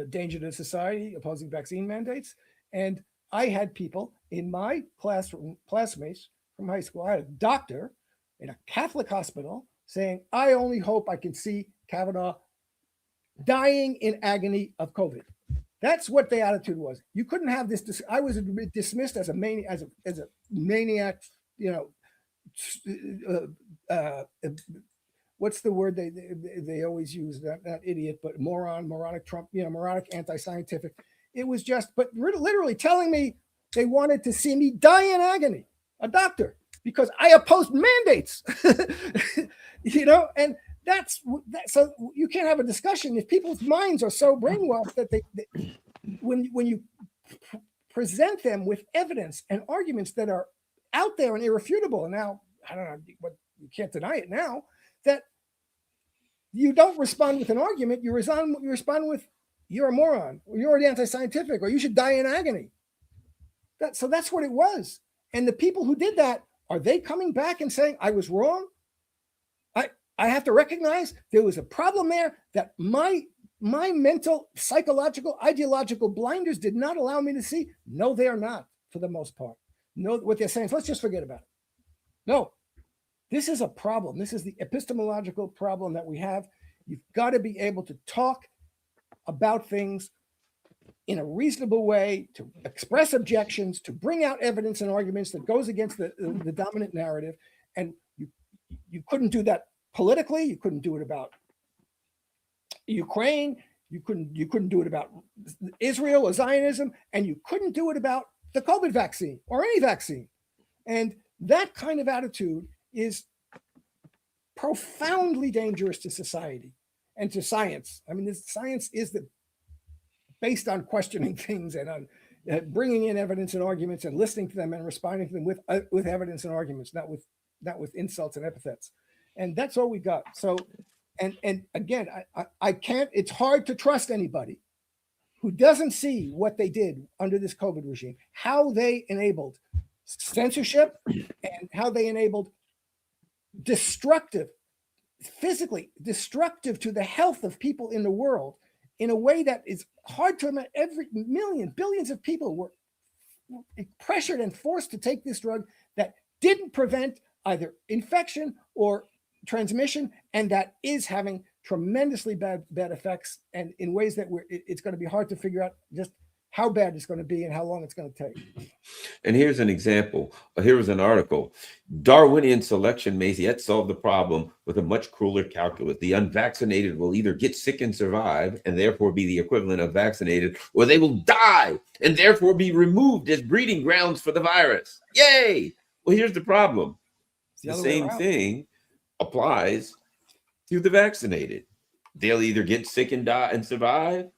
Danger to Society, Opposing Vaccine Mandates. And I had people in my classmates from high school. I had a doctor in a Catholic hospital saying, I only hope I can see Kavanagh dying in agony of COVID. That's what the attitude was. You couldn't have this. I was dismissed as a maniac, what's the word they always use? Not idiot, but moron, moronic Trump, moronic, anti-scientific. It was just, but literally telling me they wanted to see me die in agony, a doctor, because I opposed mandates, and so you can't have a discussion if people's minds are so brainwashed that they when you present them with evidence and arguments that are out there and irrefutable, and now I don't know, but you can't deny it now, that you don't respond with an argument, you respond with you're a moron, or you're anti-scientific, or you should die in agony. So that's what it was. And the people who did that, are they coming back and saying I was wrong? I have to recognize there was a problem there that my mental, psychological, ideological blinders did not allow me to see. No, they are not, for the most part. No, what they're saying is, let's just forget about it. No, this is a problem. This is the epistemological problem that we have. You've got to be able to talk about things in a reasonable way, to express objections, to bring out evidence and arguments that goes against the dominant narrative. And you couldn't do that politically. You couldn't do it about Ukraine. You couldn't do it about Israel or Zionism, and you couldn't do it about the COVID vaccine or any vaccine. And that kind of attitude is profoundly dangerous to society and to science. I mean, science is based on questioning things and on bringing in evidence and arguments and listening to them and responding to them with evidence and arguments, not with insults and epithets. And that's all we got. So, and again, I can't. It's hard to trust anybody who doesn't see what they did under this COVID regime, how they enabled censorship and how they enabled physically destructive to the health of people in the world in a way that is hard to imagine. Billions of people were pressured and forced to take this drug that didn't prevent either infection or transmission, and that is having tremendously bad effects, and in ways that it's going to be hard to figure out just how bad it's going to be and how long it's going to take. And here's an example. Here's an article. Darwinian selection may yet solve the problem with a much crueler calculus. The unvaccinated will either get sick and survive and therefore be the equivalent of vaccinated, or they will die and therefore be removed as breeding grounds for the virus. Yay! Well, here's the problem. The same thing applies to the vaccinated. They'll either get sick and die and survive,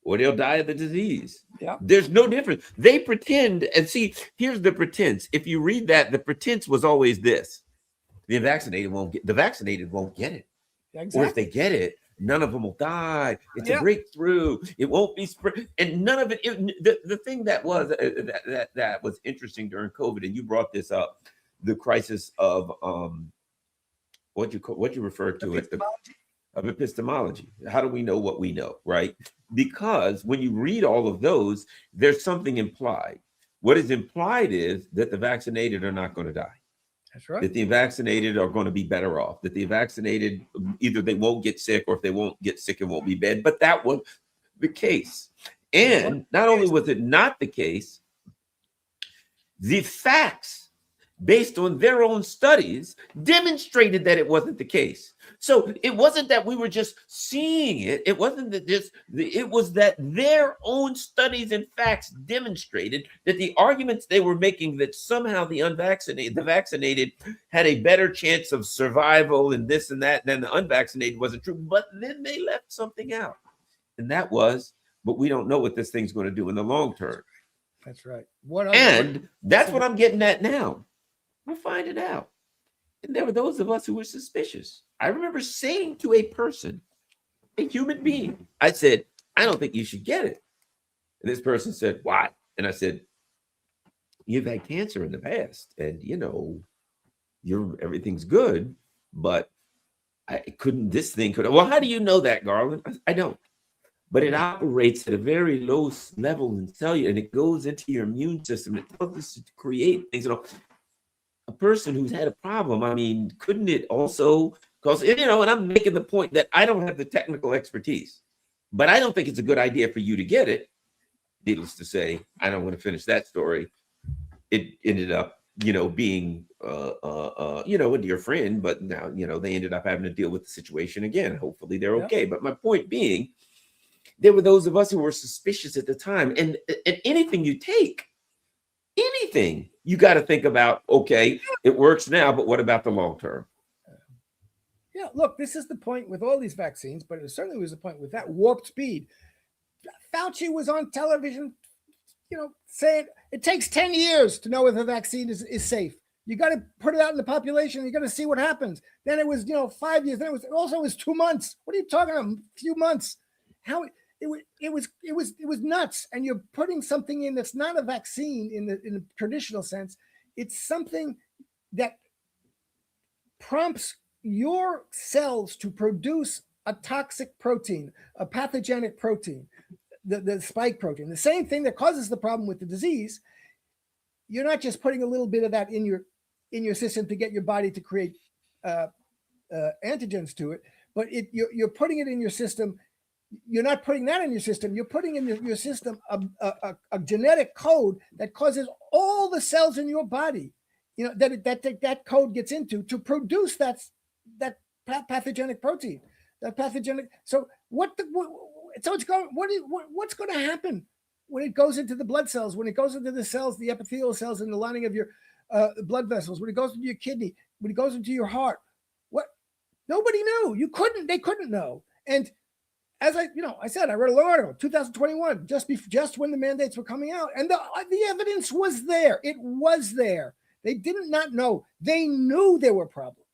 or they'll die of the disease. Yeah. There's no difference. They pretend, and see, here's the pretense. If you read that, the pretense was always this: the vaccinated won't get it. Exactly. Or if they get it, none of them will die. It's a breakthrough. It won't be spread, and none of it. The thing that was that was interesting during COVID, and you brought this up, the crisis of what you refer to as of epistemology. How do we know what we know, right? Because when you read all of those, there's something implied. What is implied is that the vaccinated are not going to die. That's right. That the vaccinated are going to be better off. That the vaccinated, either they won't get sick, or if they won't get sick, it won't be bad. But that was the case. And not only was it not the case, the facts based on their own studies demonstrated that it wasn't the case. So it wasn't that we were just seeing it. It wasn't that it was that their own studies and facts demonstrated that the arguments they were making that somehow the vaccinated had a better chance of survival and this and that than the unvaccinated wasn't true. But then they left something out. And that was, but we don't know what this thing's going to do in the long term. That's right. That's what I'm getting at now. We're finding out. And there were those of us who were suspicious. I remember saying to a person, a human being, I said, I don't think you should get it. And this person said, why? And I said, you've had cancer in the past and everything's good, but this thing could, well, how do you know that, Garland? I don't. But it operates at a very low level in cellular, and it goes into your immune system. It tells us to create things. A person who's had a problem, I mean, couldn't it also cause, and I'm making the point that I don't have the technical expertise, but I don't think it's a good idea for you to get it. Needless to say, I don't want to finish that story. It ended up, being, a dear friend, but now, they ended up having to deal with the situation again. Hopefully they're okay. But my point being, there were those of us who were suspicious at the time, and anything you take, anything, you got to think about, okay, it works now, but what about the long term? Yeah, look, this is the point with all these vaccines, but it certainly was the point with that warp speed. Fauci was on television, saying it takes 10 years to know whether the vaccine is safe. You got to put it out in the population. You got to see what happens. Then it was, 5 years. Then it was 2 months. What are you talking about? A few months. How it was nuts. And you're putting something in that's not a vaccine in the traditional sense. It's something that prompts your cells to produce a toxic protein, a pathogenic protein, the spike protein, the same thing that causes the problem with the disease. You're not just putting a little bit of that in your system to get your body to create antigens to it, but you're putting it in your system. You're not putting that in your system. You're putting in your system a genetic code that causes all the cells in your body, that code gets into to produce that pathogenic protein, that pathogenic. So what's going to happen when it goes into the blood cells, when it goes into the cells, the epithelial cells in the lining of your blood vessels, when it goes into your kidney, when it goes into your heart? What? Nobody knew. They couldn't know. And as I said, I read a long article, 2021, just when the mandates were coming out, and the evidence was there. It was there. They did not know. They knew there were problems,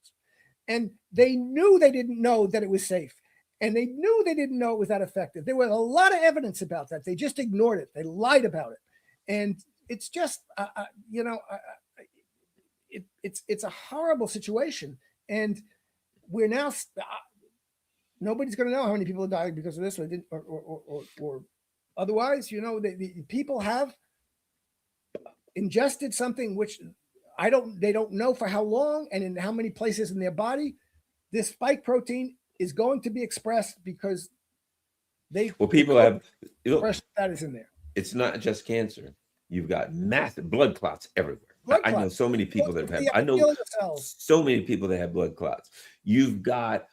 and they knew they didn't know that it was safe, and they knew they didn't know it was that effective. There was a lot of evidence about that. They just ignored it. They lied about it, and it's just, it's a horrible situation, and we're now. Nobody's going to know how many people are dying because of this, or otherwise. The people have ingested something which they don't know for how long and in how many places in their body. This spike protein is going to be expressed because people have that is in there. It's not just cancer. You've got massive blood clots everywhere. I know so many people that have blood clots. You've got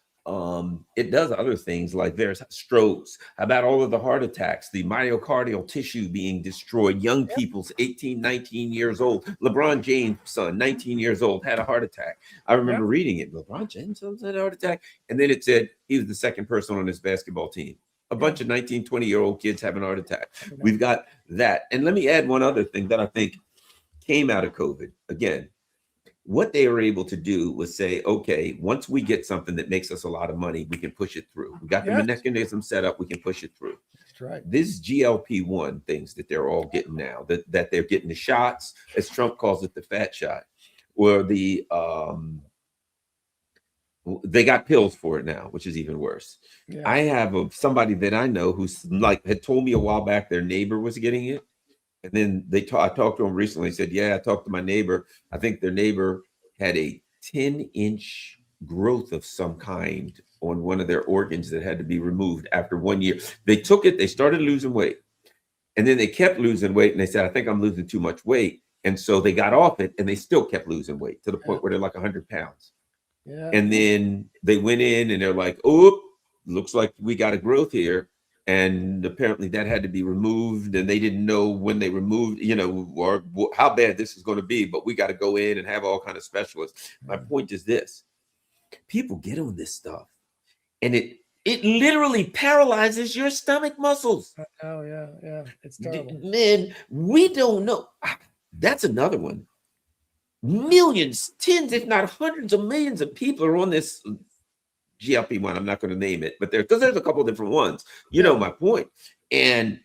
it does other things like there's strokes. How about all of the heart attacks, the myocardial tissue being destroyed? Young people's 18, 19 years old. LeBron James' son, 19 years old, had a heart attack. I remember reading it. LeBron James' son had a heart attack. And then it said he was the second person on his basketball team. A bunch of 19, 20-year-old kids having a heart attack. We've got that. And let me add one other thing that I think came out of COVID. Again, what they were able to do was say, okay, once we get something that makes us a lot of money, we can push it through. We got the mechanism set up, we can push it through. That's right. This GLP-1 things that they're all getting now, that they're getting the shots, as Trump calls it, the fat shot, or they got pills for it now, which is even worse. Yeah. I have somebody that I know who's had told me a while back their neighbor was getting it. And then I talked to him recently. He said, yeah, I talked to my neighbor. I think their neighbor had a 10-inch growth of some kind on one of their organs that had to be removed after 1 year. They took it. They started losing weight. And then they kept losing weight. And they said, I think I'm losing too much weight. And so they got off it and they still kept losing weight to the point where they're like 100 pounds. Yeah. And then they went in and they're like, oh, looks like we got a growth here. And apparently that had to be removed. And they didn't know when they removed, or how bad this is going to be. But we got to go in and have all kind of specialists. My point is this: people get on this stuff, and it literally paralyzes your stomach muscles. Oh yeah, it's terrible. Man, we don't know. That's another one. Millions, tens, if not hundreds of millions of people are on this GLP-1. I'm not going to name it, but there's a couple of different ones. You know my point. And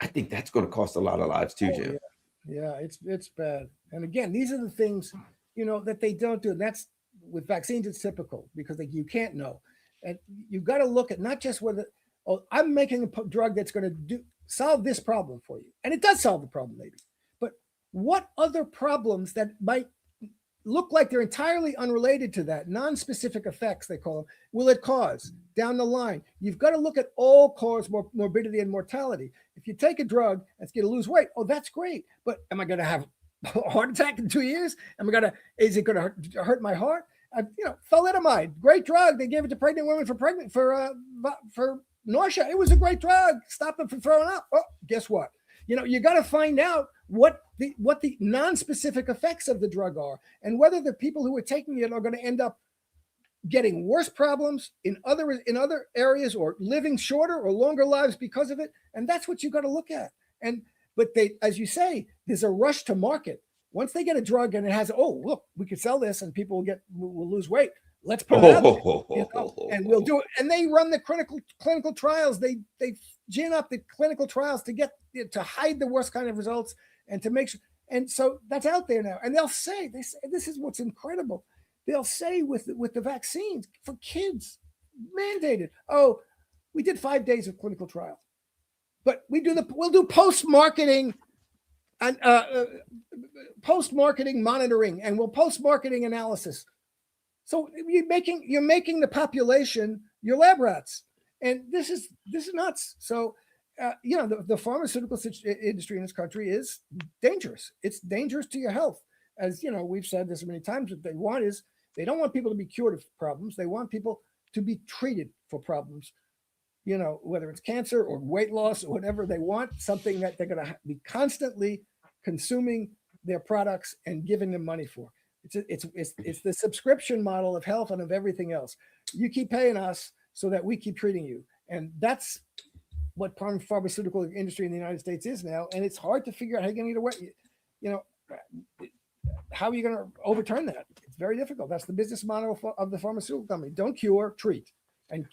I think that's going to cost a lot of lives too, Jim. Yeah, it's bad. And again, these are the things, that they don't do. And that's with vaccines, it's typical because you can't know. And you've got to look at not just whether, I'm making a drug that's going to solve this problem for you. And it does solve the problem, maybe. But what other problems that might look like they're entirely unrelated to that, non-specific effects, they call them, will it cause down the line? You've got to look at all cause morbidity and mortality. If you take a drug that's going to lose weight, that's great. But am I going to have a heart attack in 2 years? Is it going to hurt my heart? Thalidomide, great drug. They gave it to pregnant women for nausea. It was a great drug. Stop them from throwing up. Oh, guess what? You got to find out what the non-specific effects of the drug are, and whether the people who are taking it are going to end up getting worse problems in other areas, or living shorter or longer lives because of it. And that's what you got to look at. But as you say, there's a rush to market. Once they get a drug and it has, look, we could sell this and people will lose weight. Let's put it out there, and we'll do it. And they run the clinical trials. They gin up the clinical trials to hide the worst kind of results and to make sure. And so that's out there now. And they say this is what's incredible. They'll say with the vaccines for kids mandated. Oh, we did 5 days of clinical trials, but we'll do post-marketing and post-marketing monitoring, and we'll post-marketing analysis. So you're making the population your lab rats, and this is nuts. So the pharmaceutical industry in this country is dangerous. It's dangerous to your health. As we've said this many times. What they want is, they don't want people to be cured of problems. They want people to be treated for problems. Whether it's cancer or weight loss or whatever, they want something that they're going to be constantly consuming their products and giving them money for. It's the subscription model of health and of everything else. You keep paying us so that we keep treating you, and that's what pharmaceutical industry in the United States is now. And it's hard to figure out how you're going to get away. How are you going to overturn that? It's very difficult. That's the business model of the pharmaceutical company. Don't cure, treat, and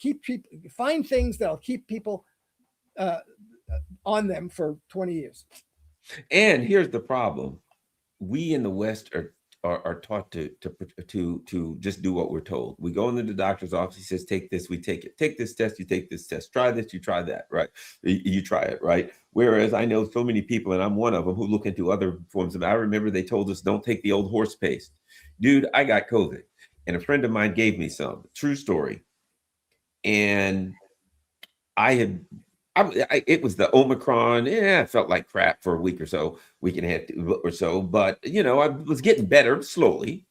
find things that'll keep people on them for 20 years. And here's the problem: we in the West are taught to just do what we're told. We go into the doctor's office. He says, "Take this." We take it. Take this test. You take this test. Try this. You try that. Right? You try it. Right? Whereas I know so many people, and I'm one of them, who look into other forms of. I remember they told us, "Don't take the old horse paste." Dude, I got COVID, and a friend of mine gave me some. True story. And it was the Omicron. Yeah, I felt like crap for a week or so, week and a half or so. But I was getting better slowly.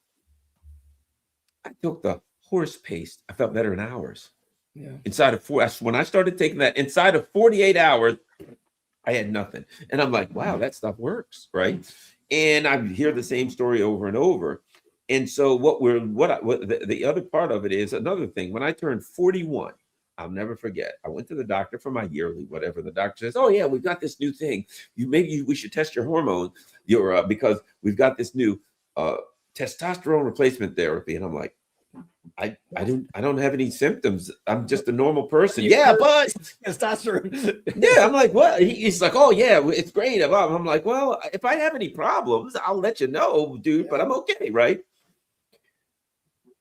I took the horse paste. I felt better in hours. Yeah. Inside of when I started taking that, inside of 48 hours, I had nothing. And I'm like, wow, that stuff works, right? And I hear the same story over and over. And so the other part of it is another thing. When I turned 41, I'll never forget. I went to the doctor for my yearly, whatever. The doctor says, "Oh yeah, we've got this new thing. We should test your hormone, because we've got this new testosterone replacement therapy." And I'm like, I don't have any symptoms. I'm just a normal person. Yeah, but testosterone. Yeah, I'm like, what? He's like, "Oh yeah, it's great." I'm like, well, if I have any problems, I'll let you know, dude. But I'm okay, right?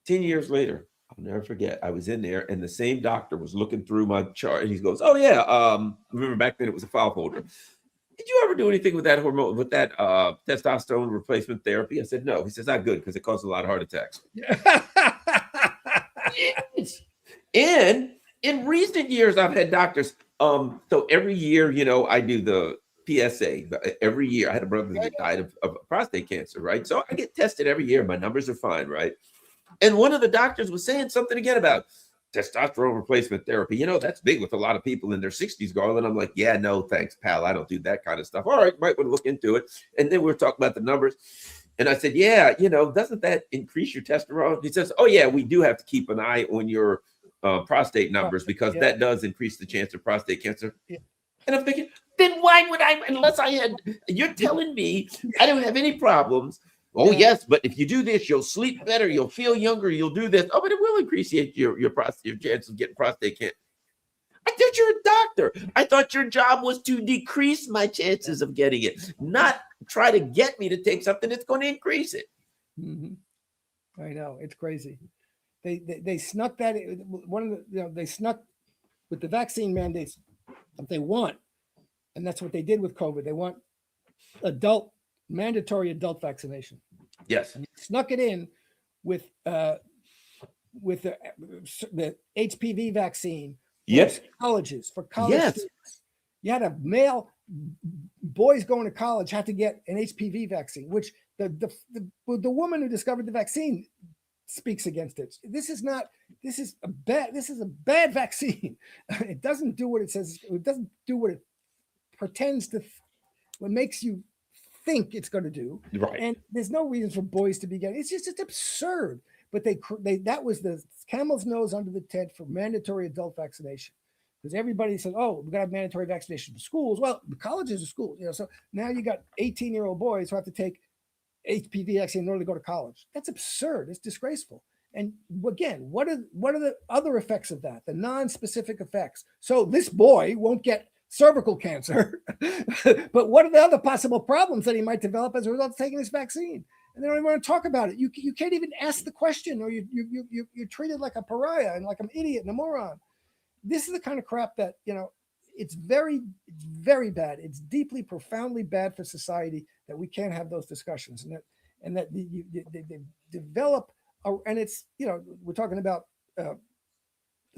10 years later, I'll never forget. I was in there, and the same doctor was looking through my chart, and he goes, "Oh yeah, remember back then it was a file folder. Did you ever do anything with that hormone, with that testosterone replacement therapy?" I said, "No." He says, "Not good, because it causes a lot of heart attacks." Yes. And in recent years, I've had doctors. So every year, I do the PSA. Every year, I had a brother that died of prostate cancer, right? So I get tested every year. My numbers are fine, right? And one of the doctors was saying something again about testosterone replacement therapy. You know, that's big with a lot of people in their 60s, Garland. I'm like, yeah, no, thanks, pal. I don't do that kind of stuff. All right, might want to look into it. And then we were talking about the numbers. And I said, yeah, you know, doesn't that increase your testosterone? He says, oh, yeah, we do have to keep an eye on your prostate numbers because that does increase the chance of prostate cancer. Yeah. And I'm thinking, then why would I, unless I had, you're telling me I don't have any problems. Oh, yes, but if you do this, you'll sleep better, you'll feel younger, you'll do this. Oh, but it will increase your chance of getting prostate cancer. I thought you're a doctor. I thought your job was to decrease my chances of getting it, not try to get me to take something that's going to increase it. Mm-hmm. I know, it's crazy. They snuck that. One of the they snuck with the vaccine mandates that they want, and that's what they did with COVID. They want mandatory adult vaccination. Yes, and they snuck it in with the HPV vaccine. Yes, colleges for college students. You had a male boys going to college had to get an HPV vaccine, which the woman who discovered the vaccine speaks against it. This is a bad vaccine. It doesn't do what it says. It doesn't do what it pretends to. What makes you think it's going to do. Right. And there's no reason for boys to be getting. It's absurd. But that was the camel's nose under the tent for mandatory adult vaccination, because everybody said, "Oh, we got to have mandatory vaccination for schools." Well, the colleges are schools, So now you got 18-year-old boys who have to take HPV vaccine in order to go to college. That's absurd. It's disgraceful. And again, what are the other effects of that? The non-specific effects. So this boy won't get cervical cancer, but what are the other possible problems that he might develop as a result of taking this vaccine? And they don't even want to talk about it. You can't even ask the question, or you're treated like a pariah and like an idiot and a moron. This is the kind of crap that, it's very bad. It's deeply, profoundly bad for society that we can't have those discussions, and that they develop. And it's, we're talking about the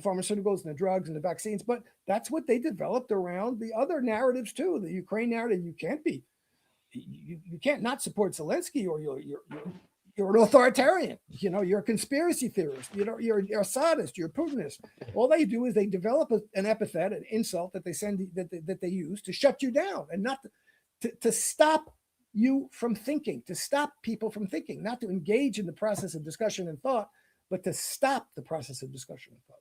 pharmaceuticals and the drugs and the vaccines, but that's what they developed around the other narratives too. The Ukraine narrative, you can't not support Zelensky, or you're an authoritarian. You're a conspiracy theorist. You're a Assadist. You're a Putinist. All they do is they develop an epithet, an insult that they use to shut you down, and not to stop you from thinking, to stop people from thinking, not to engage in the process of discussion and thought, but to stop the process of discussion and thought.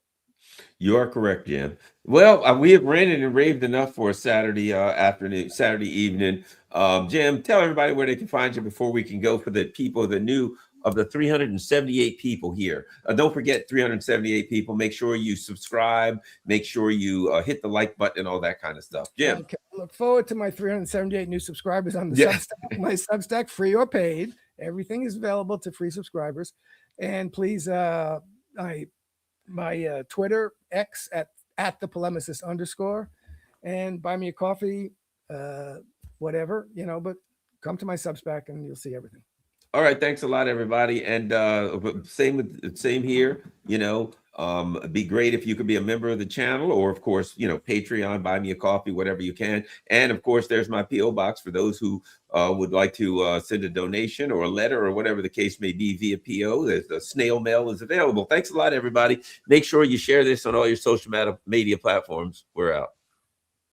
You are correct, Jim. Well, we have ranted and raved enough for a Saturday evening. Jim, tell everybody where they can find you before we can go for the people, of the 378 people here. Don't forget 378 people. Make sure you subscribe. Make sure you hit the like button and all that kind of stuff. Jim. Okay. I look forward to my 378 new subscribers on the Substack. My Substack, free or paid. Everything is available to free subscribers. And please, my Twitter, X at the polemicist _ and buy me a coffee, whatever, but come to my Substack and you'll see everything. All right. Thanks a lot, everybody. And same here, it'd be great if you could be a member of the channel, or of course, Patreon, buy me a coffee, whatever you can. And of course, there's my PO box for those who would like to send a donation or a letter or whatever the case may be via PO. The snail mail is available. Thanks a lot, everybody. Make sure you share this on all your social media platforms. We're out.